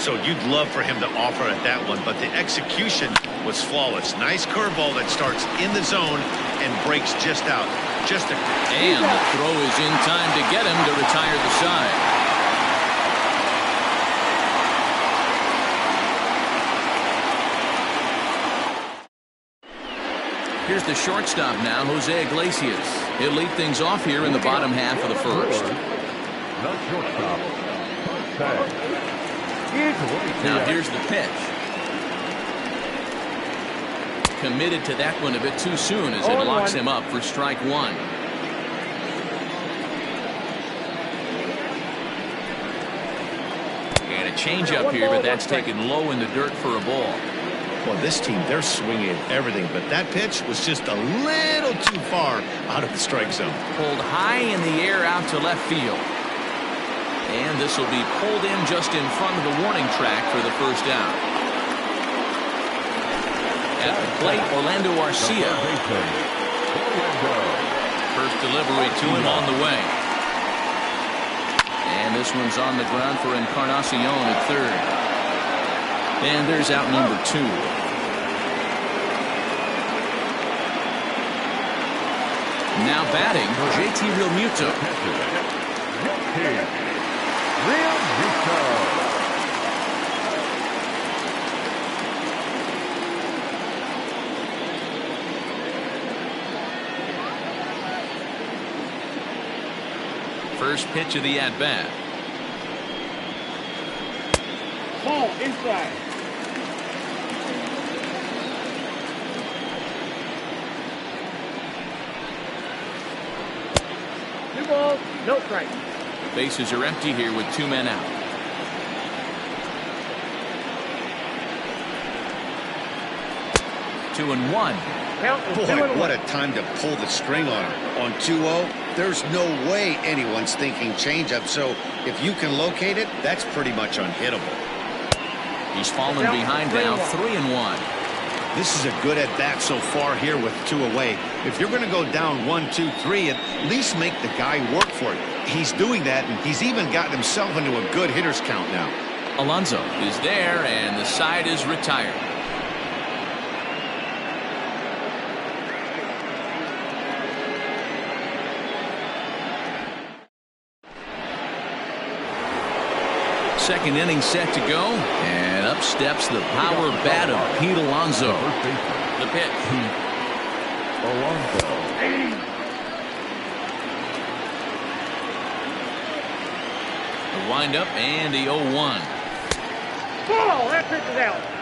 So you'd love for him to offer at that one, but the execution was flawless. Nice curveball that starts in the zone and breaks just out. And the throw is in time to get him to retire the side. Here's the shortstop now, Jose Iglesias. He'll lead things off here in the bottom half of the first. Now here's the pitch. Committed to that one a bit too soon as it locks him up for strike 1. And a changeup here, but that's taken low in the dirt for a ball. Well, this team, they're swinging everything, but that pitch was just a little too far out of the strike zone. Pulled high in the air out to left field. And this will be pulled in just in front of the warning track for the first out. At the plate, Orlando Arcia. First delivery to him on the way. And this one's on the ground for Encarnacion at third. And there's out number 2. Now batting, JT Realmuto. First pitch of the at-bat. Ball inside. 2 balls, no strikes. Bases are empty here with 2 men out. Two and one. Count is 2 Boy, and what 1. a time to pull the string on him. On 2-0, there's no way anyone's thinking changeup. So if you can locate it, that's pretty much unhittable. He's fallen behind now, 3 and 1. This is a good at-bat so far here with 2 away. If you're going to go down 1, 2, 3, at least make the guy work for it. He's doing that, and he's even gotten himself into a good hitter's count now. Alonso is there, and the side is retired. Second inning set to go, and up steps the power bat of Pete Alonso. The pitch. Alonso. The windup and the 0-1. Ball, that pitch is out.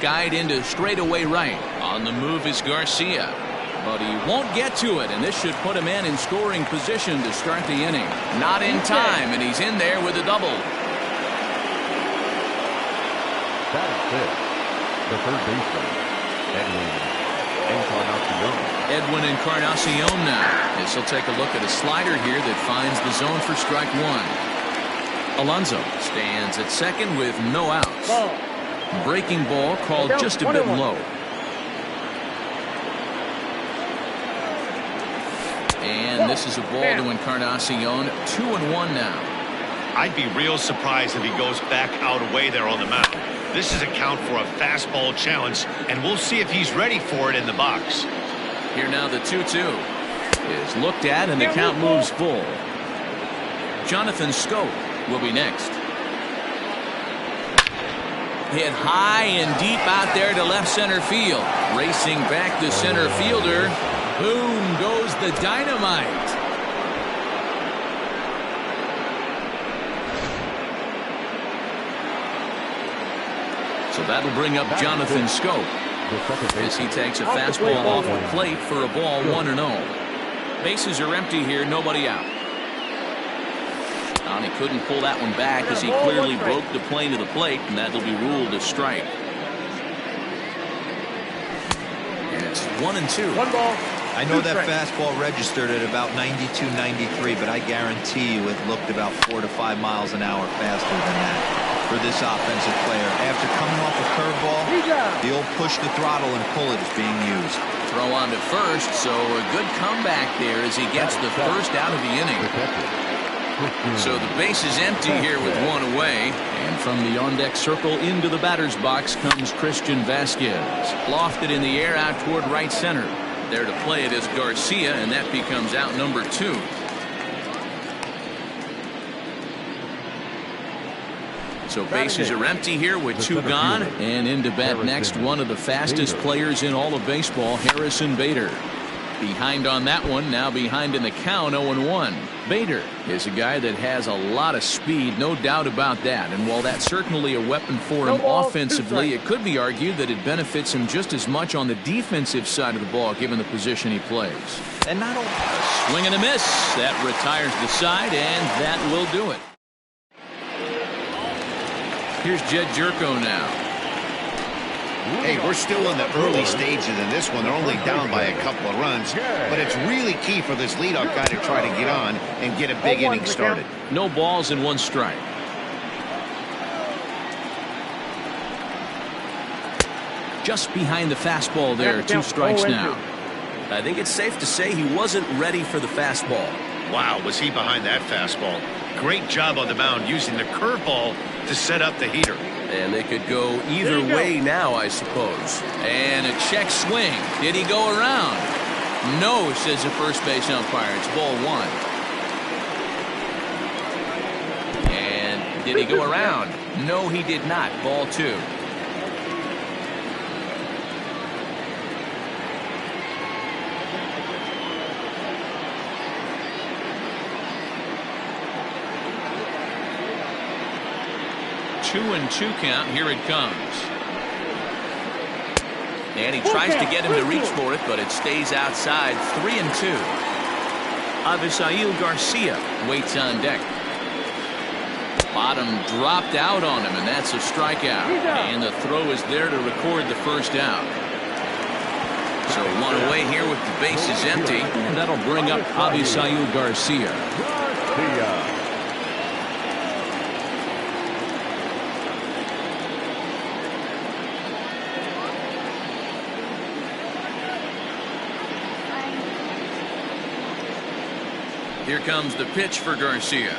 skied into straightaway right. On the move is Garcia, but he won't get to it, and this should put him in scoring position to start the inning. Not in time, and he's in there with a double. That is it. The third baseman, Edwin Encarnacion now. This will take a look at a slider here that finds the zone for strike one. Alonso stands at second with no outs. Breaking ball called just a bit low. And this is a ball to Encarnacion. 2-1 now. I'd be real surprised if he goes back out away there on the mound. This is a count for a fastball challenge, and we'll see if he's ready for it in the box. Here now the 2-2 is looked at, and the count moves full. Jonathan Scope will be next. Hit high and deep out there to left center field. Racing back the center fielder. Boom goes the dynamite. So that'll bring up Jonathan Scope as he takes a fastball off the plate for a ball 1-0. Bases are empty here, nobody out. And he couldn't pull that one back as he clearly broke the plane of the plate, and that'll be ruled a strike. And it's 1-2. One ball. I know that fastball registered at about 92, 93, but I guarantee you it looked about 4 to 5 miles an hour faster than that for this offensive player. After coming off a curveball, the old push the throttle and pull it is being used. Throw on to first, so a good comeback there as he gets the first out of the inning. So the base is empty here with one away, and from the on-deck circle into the batter's box comes Christian Vasquez. Lofted in the air out toward right center. There to play it is Garcia, and that becomes out number 2. So bases are empty here with 2 gone, and in to bat next one of the fastest players in all of baseball, Harrison Bader. Behind on that one, now behind in the count, 0-1. Bader is a guy that has a lot of speed, no doubt about that. And while that's certainly a weapon for him offensively, it could be argued that it benefits him just as much on the defensive side of the ball, given the position he plays. And not only a swing and a miss. That retires the side, and that will do it. Here's Jed Jerko now. Hey, we're still in the early stages in this one. They're only down by a couple of runs, but it's really key for this leadoff guy to try to get on and get a big inning started. No balls and 1 strike. Just behind the fastball there, 2 strikes now. I think it's safe to say he wasn't ready for the fastball. Wow, was he behind that fastball? Great job on the mound using the curveball to set up the heater. And they could go either way now, I suppose. And a check swing. Did he go around? No, says the first base umpire. It's ball 1. And did he go around? No, he did not. Ball 2. Two and 2 count. Here it comes. And he tries to get him to reach for it, but it stays outside. 3-2. Avisail Garcia waits on deck. Bottom dropped out on him, and that's a strikeout. And the throw is there to record the first out. So 1 away here with the bases empty, and that'll bring up Avisail Garcia. Here comes the pitch for Garcia.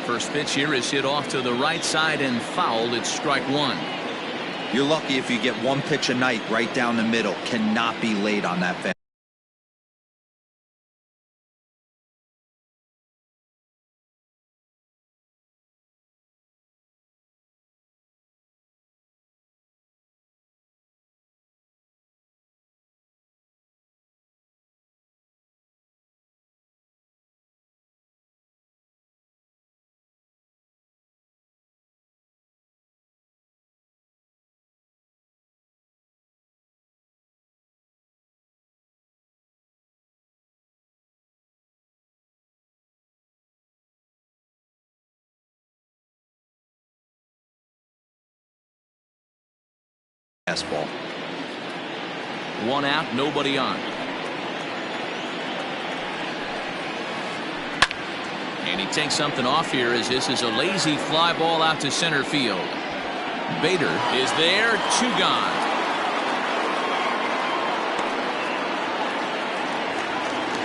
First pitch here is hit off to the right side and fouled. It's strike 1. You're lucky if you get 1 pitch a night right down the middle. Cannot be late on that fast. fastball. 1 out, nobody on. And he takes something off here as this is a lazy fly ball out to center field. Bader is there, 2 gone.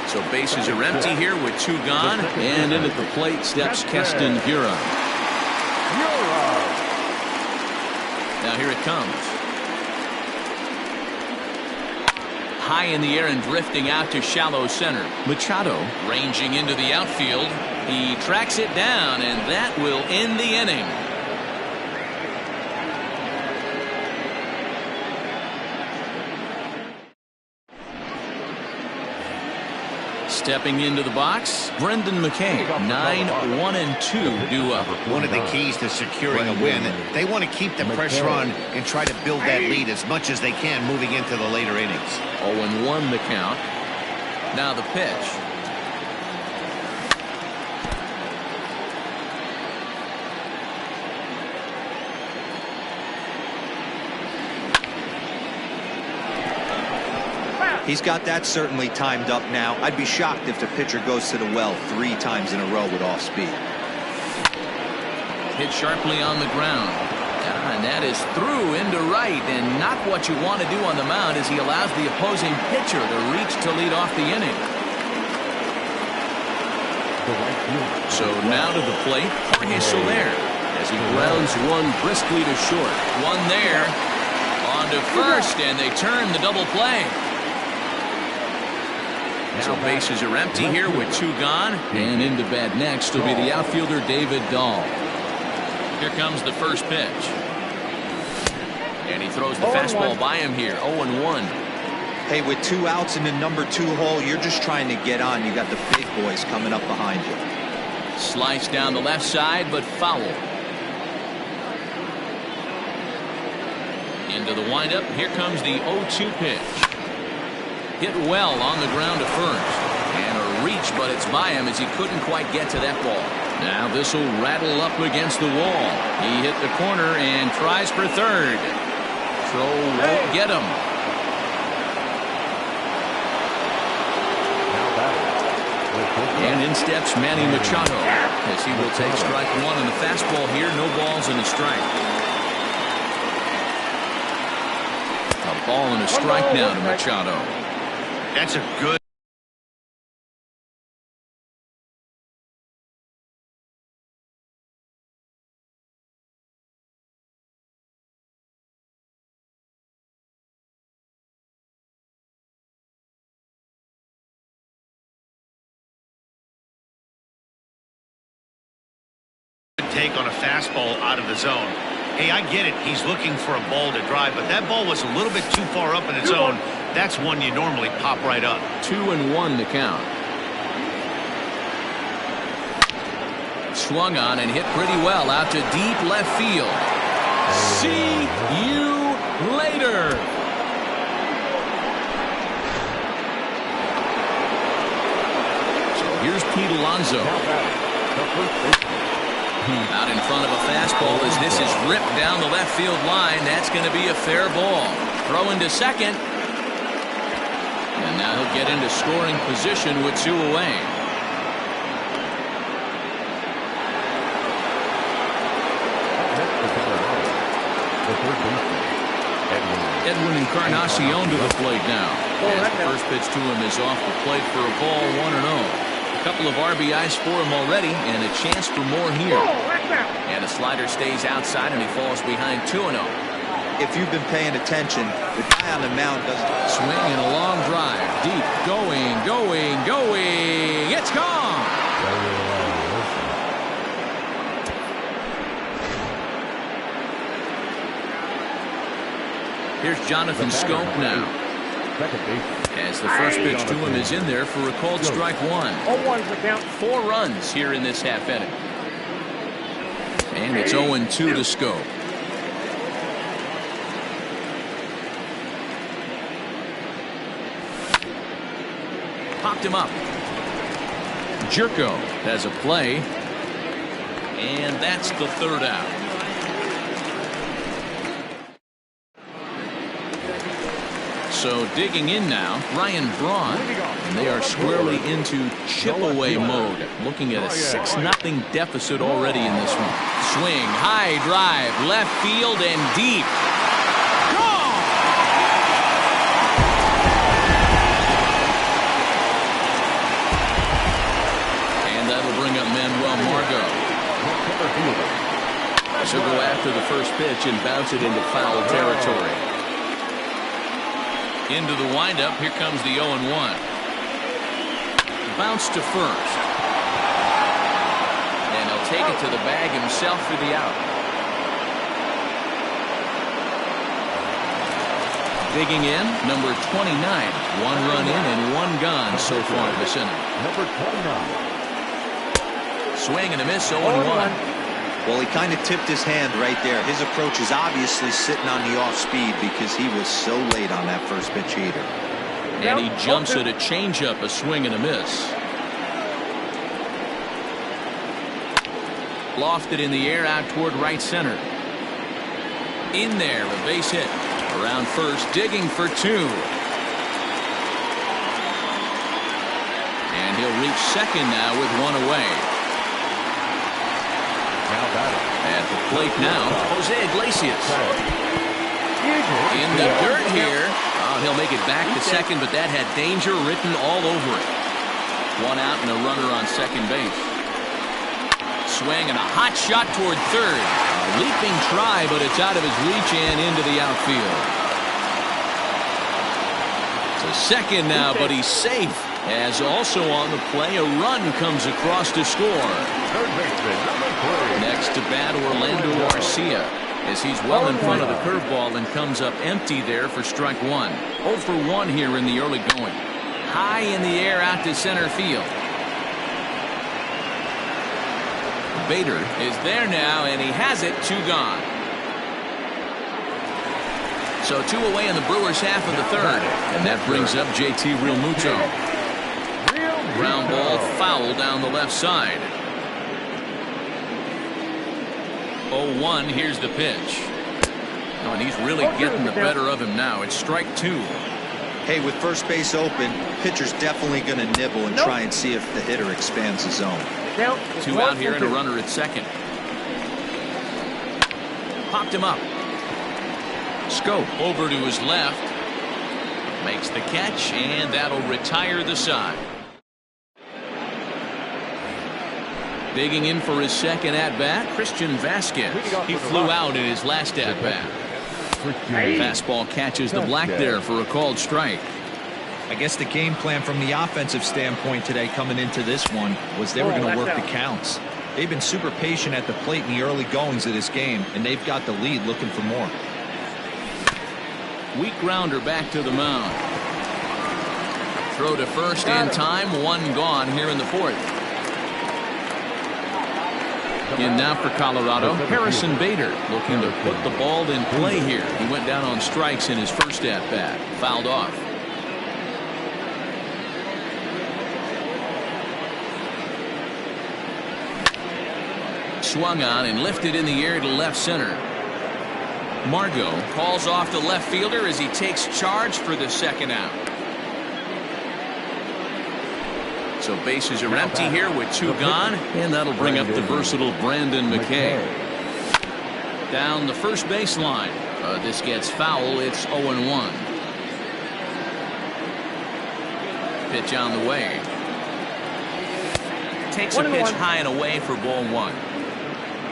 So bases are empty here with 2 gone. And in at the plate steps Keston Hiura. Now here it comes. High in the air and drifting out to shallow center. Machado ranging into the outfield. He tracks it down, and that will end the inning. Stepping into the box, Brendan McKay. 9-1-2 due up. One of the keys to securing a win, they want to keep the pressure on and try to build that lead as much as they can moving into the later innings. 0-1 the count. Now the pitch. He's got that certainly timed up now. I'd be shocked if the pitcher goes to the well 3 times in a row with off speed. Hit sharply on the ground. And that is through into right, and not what you want to do on the mound as he allows the opposing pitcher to reach to lead off the inning. So now to the plate, Jorge Soler as he grounds one briskly to short. One there. On to first, and they turn the double play. So bases are empty here with 2 gone. And into bat next will be the outfielder David Dahl. Here comes the first pitch. And he throws the fastball by him here. 0-1. Hey, with 2 outs in the number 2 hole, you're just trying to get on. You got the big boys coming up behind you. Slice down the left side, but foul. Into the windup. Here comes the 0-2 pitch. Hit well on the ground to first. And a reach, but it's by him as he couldn't quite get to that ball. Now this will rattle up against the wall. He hit the corner and tries for third. Throw won't get him. And in steps Manny Machado as he will take strike 1 on the fastball here. No balls and a strike. A ball and a strike now to Machado. That's a good. Take on a fastball out of the zone. Hey, I get it. He's looking for a ball to drive, but that ball was a little bit too far up in the zone. That's one you normally pop right up. 2-1 to count. Swung on and hit pretty well out to deep left field. See you later. So here's Pete Alonso. Out in front of a fastball as this is ripped down the left field line. That's going to be a fair ball. Throw into second. And now he'll get into scoring position with 2 away. Edwin Encarnacion to the plate now. As the first pitch to him is off the plate for a ball, 1-0. A couple of RBIs for him already, and a chance for more here. And the slider stays outside, and he falls behind 2-0. If you've been paying attention, the guy on the mound doesn't swing and a long drive, deep, going. It's gone. Here's Jonathan Scope now. As the first pitch to him is in there for a called strike 1. 4 runs here in this half inning. And it's 0-2 to Scope. Popped him up. Jerko has a play. And that's the 3rd out. So digging in now, Ryan Braun. And they are squarely into chip away mode. Looking at a 6-0 deficit already in this one. Swing, high drive, left field and deep. Gone! And that'll bring up Manuel Margot. She'll go after the first pitch and bounce it into foul territory. Into the windup. Here comes the 0-1. Bounce to first. And he'll take it to the bag himself for the out. Digging in, number 29. 1 run in and 1 gone so far this inning. Number 29. Swing and a miss, 0-1. Well, he kind of tipped his hand right there. His approach is obviously sitting on the off speed because he was so late on that first pitch heater. And he jumps at a changeup, a swing and a miss. Lofted in the air out toward right center. In there, a base hit. Around first, digging for 2. And he'll reach second now with 1 away. At the plate now, Jose Iglesias. In the dirt here. Oh, he'll make it back to second, but that had danger written all over it. 1 out and a runner on second base. Swing and a hot shot toward third. A leaping try, but it's out of his reach and into the outfield. To second now, but he's safe. As also on the play, a run comes across to score. Third baseman, number 3. Next to bat, Orlando Garcia, as he's well in front of the curveball and comes up empty there for strike 1. 0 for 1 here in the early going. High in the air out to center field. Bader is there now, and he has it. 2 gone. So 2 away in the Brewers' half of the third, and that brings up JT Realmuto. Ground ball foul down the left side. 0-1. Here's the pitch. Oh, and he's really getting the better of him now. It's strike 2. Hey, with first base open, pitcher's definitely going to nibble and try and see if the hitter expands the zone. 2 out here and a runner at second. Popped him up. Scope over to his left. Makes the catch, and that'll retire the side. Digging in for his second at-bat, Christian Vasquez. He flew out in his last at-bat. Fastball catches the black there for a called strike. I guess the game plan from the offensive standpoint today coming into this one was they were going to work the counts. They've been super patient at the plate in the early goings of this game, and they've got the lead looking for more. Weak grounder back to the mound. Throw to first in time. 1 gone here in the 4th. In now for Colorado, Harrison Bader looking to put the ball in play here. He went down on strikes in his first at-bat. Fouled off. Swung on and lifted in the air to left center. Margot calls off the left fielder as he takes charge for the second out. So bases are empty here with 2 gone, and that'll bring up the versatile Brandon McKay. Down the first baseline. This gets foul. It's 0-1. Pitch on the way. Takes a pitch high and away for ball 1.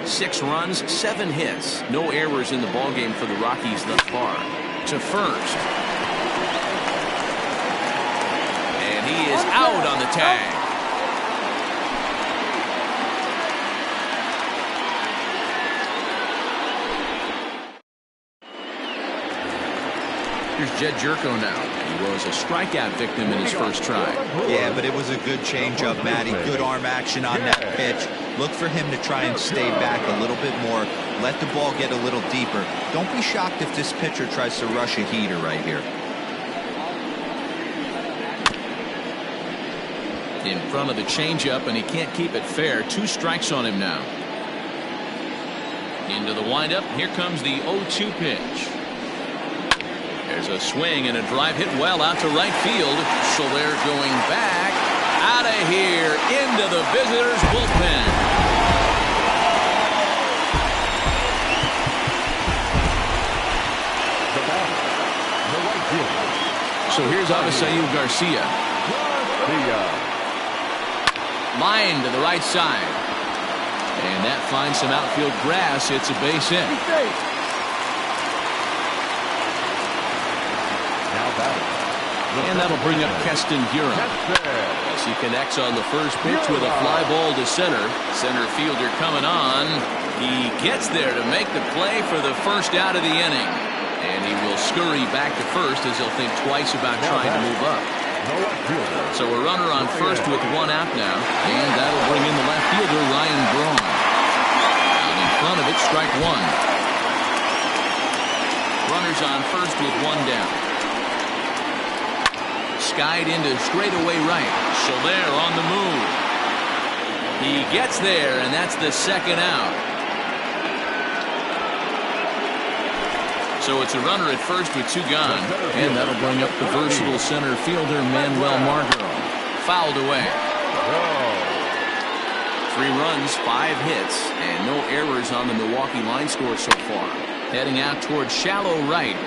6 runs, 7 hits. No errors in the ballgame for the Rockies thus far. To first. And he is out on the tag. Here's Jed Jerko now. He was a strikeout victim in his first try. Yeah, but it was a good changeup, Matty. Good arm action on that pitch. Look for him to try and stay back a little bit more. Let the ball get a little deeper. Don't be shocked if this pitcher tries to rush a heater right here. In front of the changeup, and he can't keep it fair. 2 strikes on him now. Into the windup. Here comes the 0-2 pitch. There's a swing and a drive hit well out to right field. Soler going back. Out of here into the visitors' bullpen. So here's Avisail Garcia. Line to the right side. And that finds some outfield grass. It's a base hit. And that'll bring up Keston Hiura. As he connects on the first pitch with a fly ball to center. Center fielder coming on. He gets there to make the play for the first out of the inning. And he will scurry back to first as he'll think twice about trying to move up. So a runner on first with one out now. And that'll bring in the left fielder, Ryan Braun. Out in front of it, strike one. Runners on first with one down. Skied into straightaway right. Soler on the move. He gets there, and that's the second out. So it's a runner at first with two gone. And that'll bring up the versatile center fielder, Manuel Margot. Fouled away. 3 runs, 5 hits, and no errors on the Milwaukee line score so far. Heading out towards shallow right.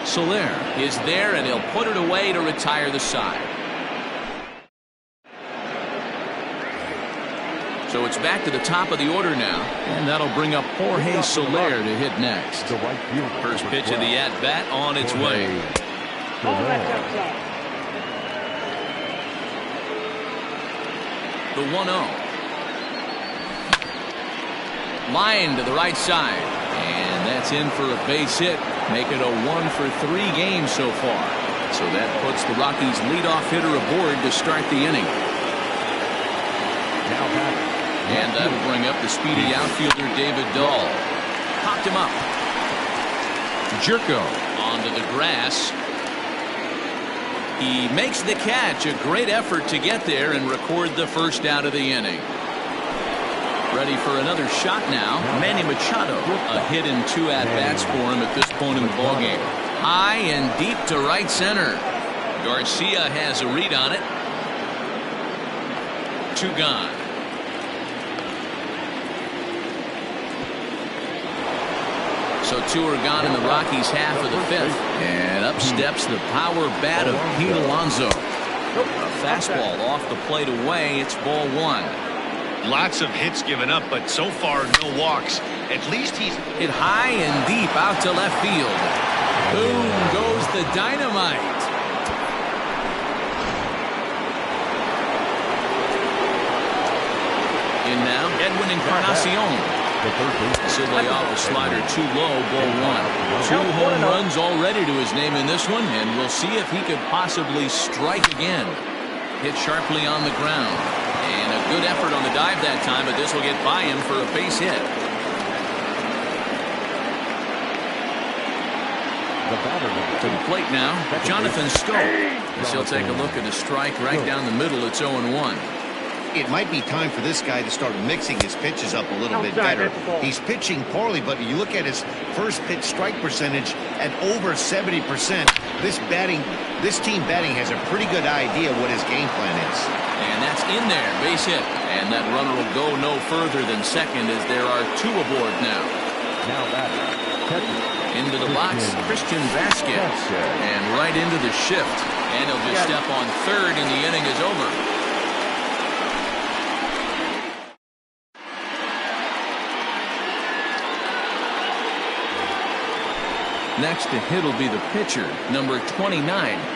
Soler is there, and he'll put it away to retire the side. So it's back to the top of the order now, and that'll bring up Jorge Soler to hit next. First pitch of the at-bat on its way. The 1-0. Line to the right side, and that's in for a base hit. Make it a 1-for-3 game so far. So that puts the Rockies' leadoff hitter aboard to start the inning. And that'll bring up the speedy outfielder David Dahl. Popped him up. Jerko onto the grass. He makes the catch. A great effort to get there and record the first out of the inning. Ready for another shot now. Manny Machado. A hit in 2 at-bats for him at this point in the ballgame. High and deep to right center. Garcia has a read on it. 2 gone. So 2 are gone in the Rockies' half of the 5th. And up steps the power bat of Pete Alonso. A fastball off the plate away. It's ball 1. Lots of hits given up, but so far no walks. At least he's hit high and deep out to left field. Boom goes the dynamite. In now, Edwin Encarnacion. Sidley off a slider too low, ball 1. 2 home runs already to his name in this one, and we'll see if he could possibly strike again. Hit sharply on the ground. And a good effort on the dive that time, but this will get by him for a base hit. To the plate now, Jonathan Stowe. As he'll take a look at a strike right down the middle. It's 0-1. It might be time for this guy to start mixing his pitches up a little bit better. He's pitching poorly, but you look at his first pitch strike percentage at over 70%. This team batting has a pretty good idea what his game plan is. And that's in there, base hit. And that runner will go no further than second as there are 2 aboard now. Into the box, Christian Vasquez. And right into the shift. And he'll just step on third and the inning is over. Next to hit will be the pitcher, number 29.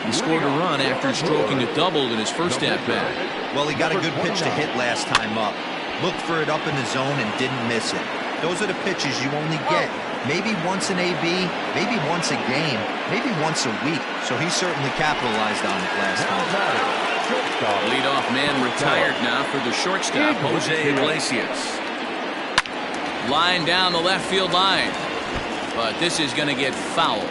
He scored a run after stroking a double in his first at-bat. Well, he got a good pitch to hit last time up. Looked for it up in the zone and didn't miss it. Those are the pitches you only get maybe once an AB, maybe once a game, maybe once a week. So he certainly capitalized on it last time. Leadoff man retired now for the shortstop, Jose Iglesias. Line down the left field line. But this is going to get foul.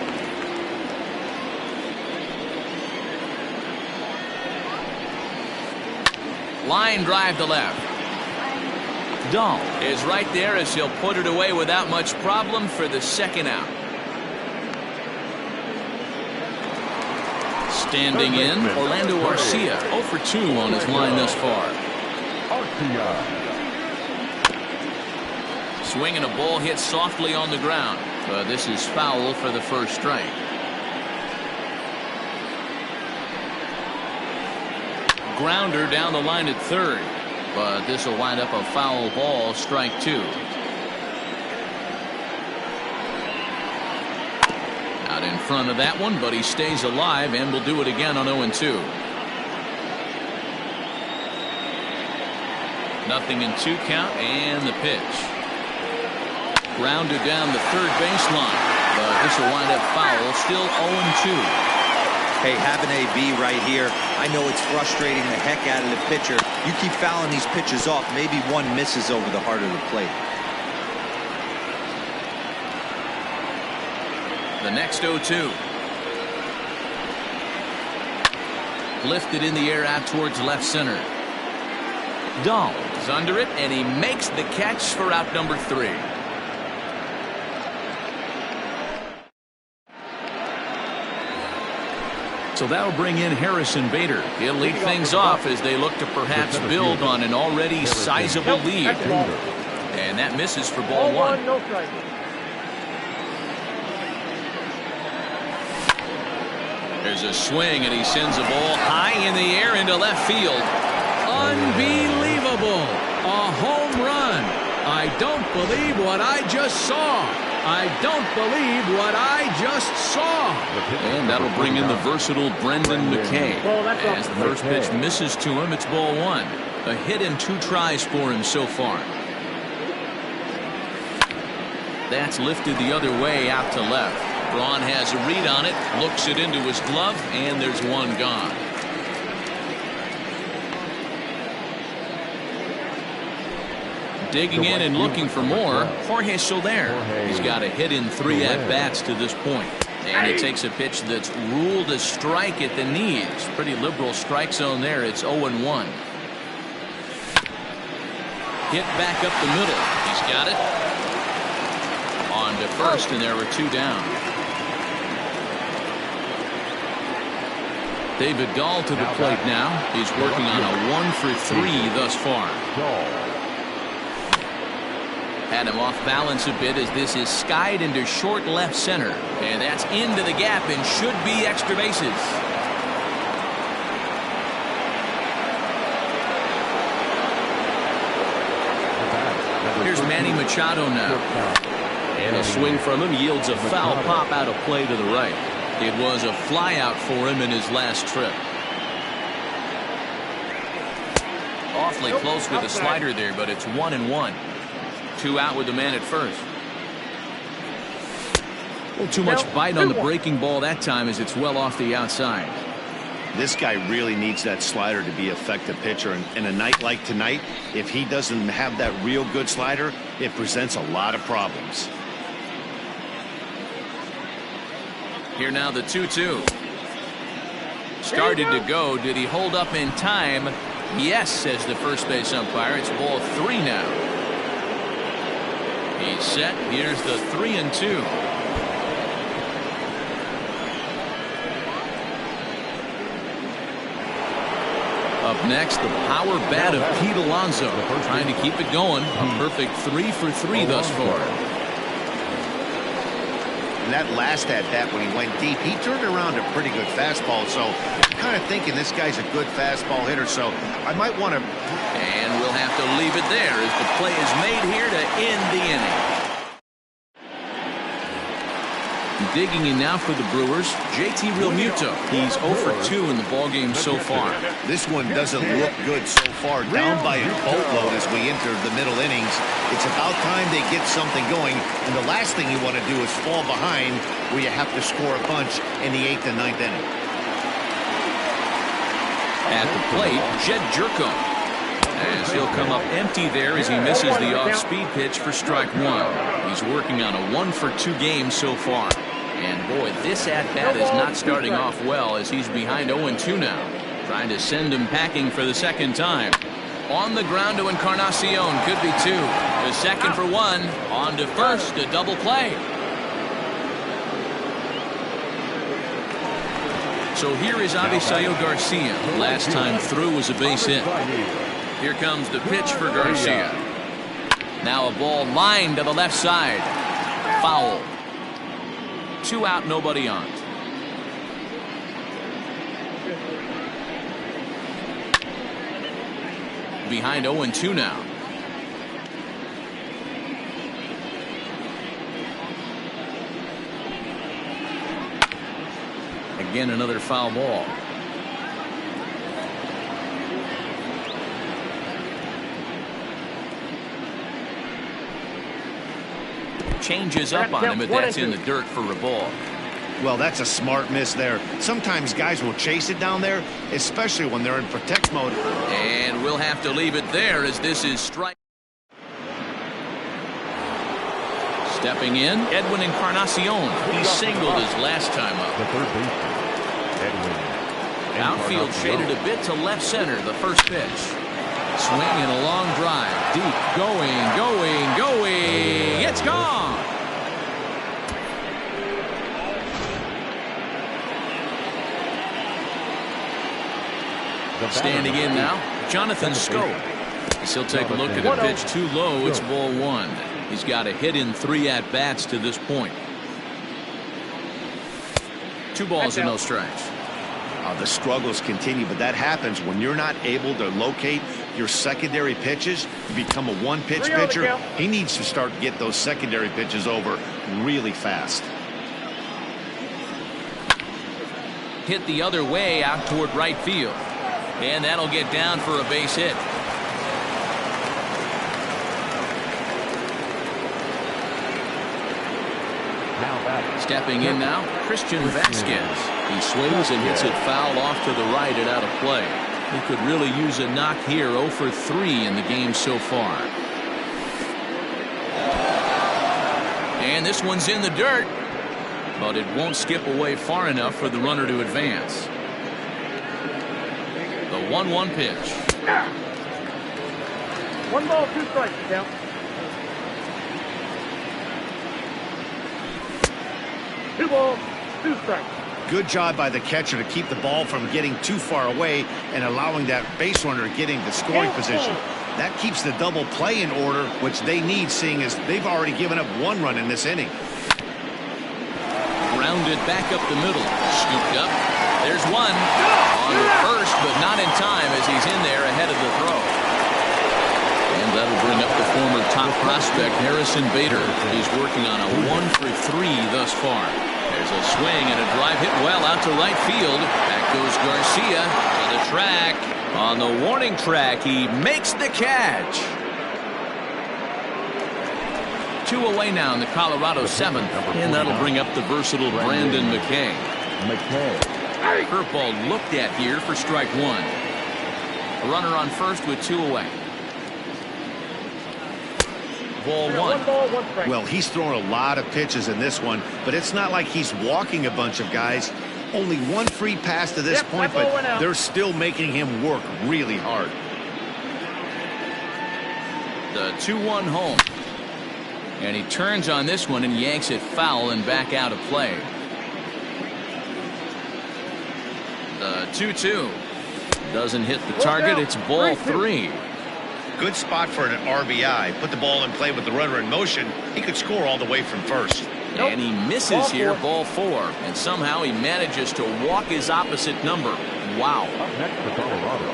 Line drive to left. Dahl is right there as he'll put it away without much problem for the second out. Standing in, Orlando Arcia, 0 for 2 on his line thus far. Swinging a ball hit softly on the ground, but this is foul for the first strike. Grounder down the line at third, but this will wind up a foul ball, strike 2. Out in front of that one, but he stays alive and will do it again on 0-2. Nothing in 2 count, and the pitch. Grounded down the third baseline, but this will wind up foul, still 0-2. Hey, have an AB right here. I know it's frustrating the heck out of the pitcher. You keep fouling these pitches off, maybe one misses over the heart of the plate. The next 0-2. Lifted in the air out towards left center. Dahl is under it, and he makes the catch for out number 3. So that'll bring in Harrison Bader. He'll lead things off as they look to perhaps build on an already sizable lead. And that misses for ball 1. No strike. There's a swing, and he sends a ball high in the air into left field. Unbelievable. A home run. I don't believe what I just saw. I don't believe what I just saw. And that'll bring in the versatile Brendan McKay. As the first pitch misses to him, it's ball 1. A hit and 2 tries for him so far. That's lifted the other way out to left. Braun has a read on it, looks it into his glove, and there's one gone. Digging in and looking for more, Jorge Soler. He's got a hit in 3 at-bats to this point. And he takes a pitch that's ruled a strike at the knees. Pretty liberal strike zone there. It's 0-1. Hit back up the middle. He's got it. On to first, and there were 2 down. David Dahl to the plate now. He's working on a 1 for 3 thus far. Had him off balance a bit as this is skied into short left center. And that's into the gap and should be extra bases. Here's Manny Machado now. And a swing from him yields a foul pop out of play to the right. It was a flyout for him in his last trip. Awfully close with the slider there, but it's 1-1. 2 out with the man at first. A little too much bite on the breaking ball that time as it's well off the outside. This guy really needs that slider to be an effective pitcher. And in a night like tonight, if he doesn't have that real good slider, it presents a lot of problems. Here now the 2-2. Started to go. Did he hold up in time? Yes, says the first base umpire. It's ball 3 now. He's set. Here's the 3-2. Up next, the power bat of Pete Alonso, trying to keep it going. A perfect 3 for 3 thus far. And that last at-bat when he went deep, he turned around a pretty good fastball. So I'm kind of thinking this guy's a good fastball hitter. So I might want to. And we'll have to leave it there as the play is made here to end the inning. Digging in now for the Brewers, JT Realmuto. He's 0 for 2 in the ballgame so far. This one doesn't look good so far. Down by a boatload as we enter the middle innings. It's about time they get something going. And the last thing you want to do is fall behind where you have to score a bunch in the 8th and 9th inning. At the plate, Jed Jerko. As he'll come up empty there as he misses the off-speed pitch for strike 1. He's working on a 1 for 2 game so far. And boy, this at-bat is not starting off well as he's behind 0-2 now. Trying to send him packing for the second time. On the ground to Encarnacion, could be 2. The second for 1. On to first, a double play. So here is Avisail Garcia. Last time through was a base hit. Here comes the pitch for Garcia. Now a ball lined to the left side. Foul. 2 out, nobody on. Behind 0-2 now. Again, another foul ball. Changes up on him, but that's in the dirt for a ball. Well, that's a smart miss there. Sometimes guys will chase it down there, especially when they're in protect mode. And we'll have to leave it there as this is strike. Stepping in, Edwin Encarnacion. He singled his last time up. The third baseman, Edwin. Outfield shaded a bit to left center, the first pitch. Swing and a long drive. Deep. Going. It's gone. Standing in now, Jonathan Scope. He'll take a look at a pitch too low. It's ball 1. He's got a hit in 3 at-bats to this point. 2 balls and no strikes. The struggles continue, but that happens when you're not able to locate your secondary pitches. You become a one-pitch pitcher. He needs to start to get those secondary pitches over really fast. Hit the other way out toward right field. And that'll get down for a base hit. Stepping in now, Christian Vasquez. He swings and hits it foul off to the right and out of play. He could really use a knock here. 0 for 3 in the game so far. And this one's in the dirt, but it won't skip away far enough for the runner to advance. The 1-1 pitch. 1 ball, 2 strikes, count. Two balls, 2 strikes. Good job by the catcher to keep the ball from getting too far away and allowing that base runner to get into scoring position. That keeps the double play in order, which they need, seeing as they've already given up 1 run in this inning. Grounded back up the middle. Scooped up. There's one. On the first, but not in time as he's in there ahead of the throw. And that'll bring up the former top prospect, Harrison Bader. He's working on a 1 for 3 thus far. There's a swing and a drive hit well out to right field. Back goes Garcia to the track. On the warning track, he makes the catch. 2 away now in the Colorado 7th. And that'll bring up the versatile Brandon McKay. Curveball looked at here for strike 1. A runner on first with 2 away. Ball 1. 1 ball, 1 strike. Well, he's thrown a lot of pitches in this one, but it's not like he's walking a bunch of guys. Only 1 free pass to this point, but they're still making him work really hard. The 2-1 home. And he turns on this one and yanks it foul and back out of play. The 2-2. Doesn't hit the target. It's ball 3. Good spot for an RBI. Put the ball in play with the runner in motion. He could score all the way from first. And he misses here, ball 4. And somehow he manages to walk his opposite number. Wow.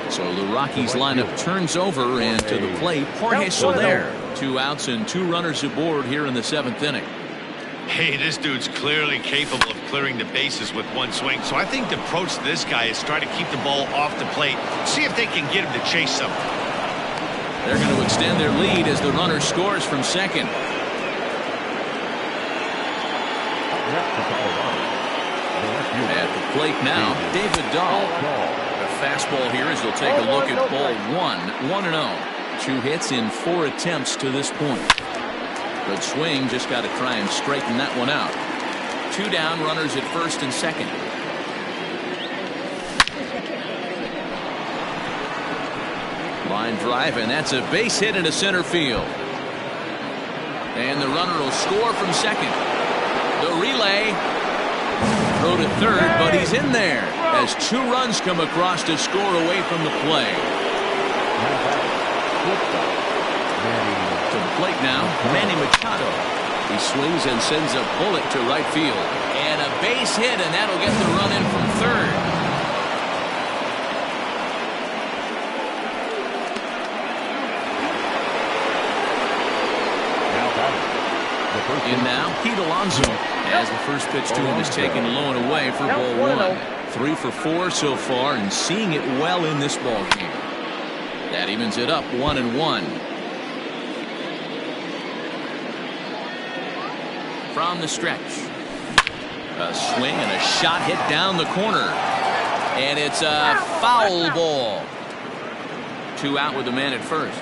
So the Rockies lineup turns over, and to the plate, Jorge Soler. 2 outs and 2 runners aboard here in the 7th inning. Hey, this dude's clearly capable of clearing the bases with 1 swing. So I think the approach to this guy is try to keep the ball off the plate. See if they can get him to chase something. They're going to extend their lead as the runner scores from second. At the plate now, David Dahl. A fastball here as they'll take a look at ball 1. 1-0. 2 hits in 4 attempts to this point. Good swing, just got to try and straighten that one out. 2 down, runners at first and second. Line drive, and that's a base hit into center field. And the runner will score from second. The relay. Throw to third, but he's in there as 2 runs come across to score away from the play. To the plate now, Manny Machado. He swings and sends a bullet to right field. And a base hit, and that'll get the run in from third. In now, Pete Alonso, as the first pitch to him is taken low and away for ball 1. 3 for 4 so far, and seeing it well in this ball game. That evens it up 1-1. From the stretch, a swing and a shot hit down the corner, and it's a foul ball. 2 out with the man at first.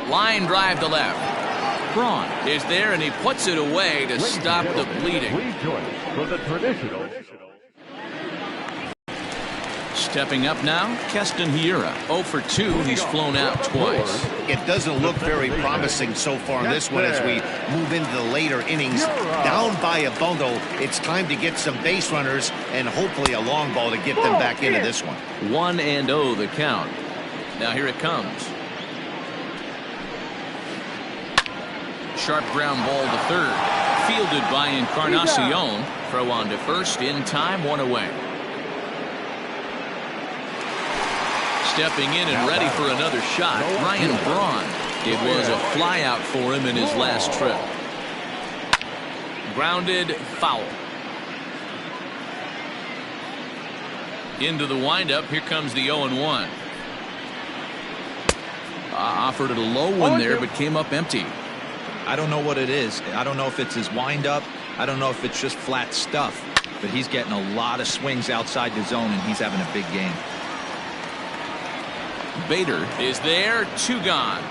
Line drive to left. Braun is there, and he puts it away to stop the bleeding. Stepping up now, Keston Hiura. 0 for 2. He's flown out twice. It doesn't look very promising so far in this one as we move into the later innings. Down by a bundle, it's time to get some base runners and hopefully a long ball to get them back into this one. 1-0 the count. Now here it comes. Sharp ground ball to third. Fielded by Encarnacion. Throw on to first in time, 1 away. Stepping in and ready for another shot, Ryan Braun. It was a fly out for him in his last trip. Grounded, foul. Into the windup, here comes the 0-1. Offered it a low one there, but came up empty. I don't know what it is. I don't know if it's his windup. I don't know if it's just flat stuff. But he's getting a lot of swings outside the zone, and he's having a big game. Bader is there, 2 gone.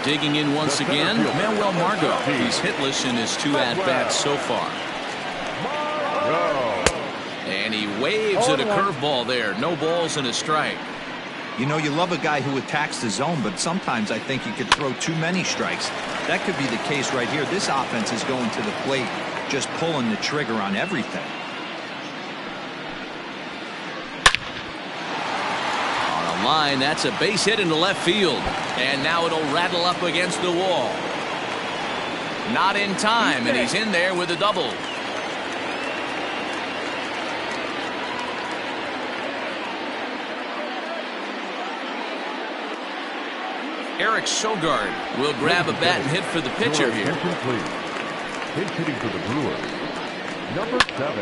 Digging in once again, Manuel Margot. He's hitless in his 2 at-bats so far. And he waves at a curveball there. No balls and a strike. You know, you love a guy who attacks the zone, but sometimes I think you could throw too many strikes. That could be the case right here. This offense is going to the plate, just pulling the trigger on everything. On a line, that's a base hit into left field. And now it'll rattle up against the wall. Not in time, and he's in there with a double. Eric Sogard will grab a bat and hit for the pitcher here. Pinch hitting for the Brewers, number 7.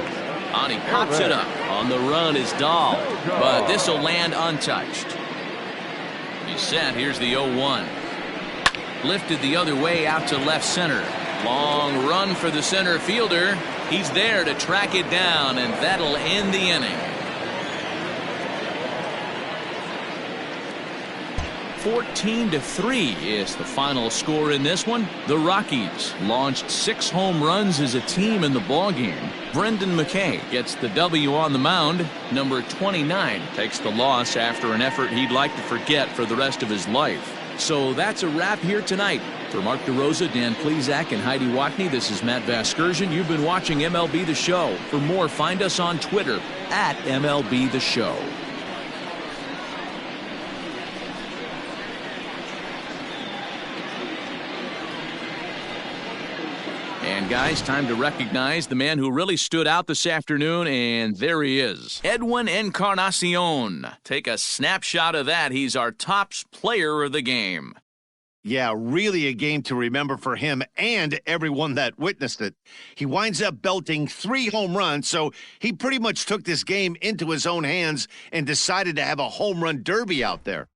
And he pops it up. On the run is Dahl, but this will land untouched. He's set. Here's the 0-1. Lifted the other way out to left center. Long run for the center fielder. He's there to track it down, and that'll end the inning. 14-3 is the final score in this one. The Rockies launched 6 home runs as a team in the ballgame. Brendan McKay gets the W on the mound. Number 29 takes the loss after an effort he'd like to forget for the rest of his life. So that's a wrap here tonight. For Mark DeRosa, Dan Plesac, and Heidi Watney, this is Matt Vasgersian. You've been watching MLB The Show. For more, find us on Twitter at MLB The Show. And guys, time to recognize the man who really stood out this afternoon, and there he is. Edwin Encarnacion. Take a snapshot of that. He's our top player of the game. Yeah, really a game to remember for him and everyone that witnessed it. He winds up belting 3 home runs, so he pretty much took this game into his own hands and decided to have a home run derby out there.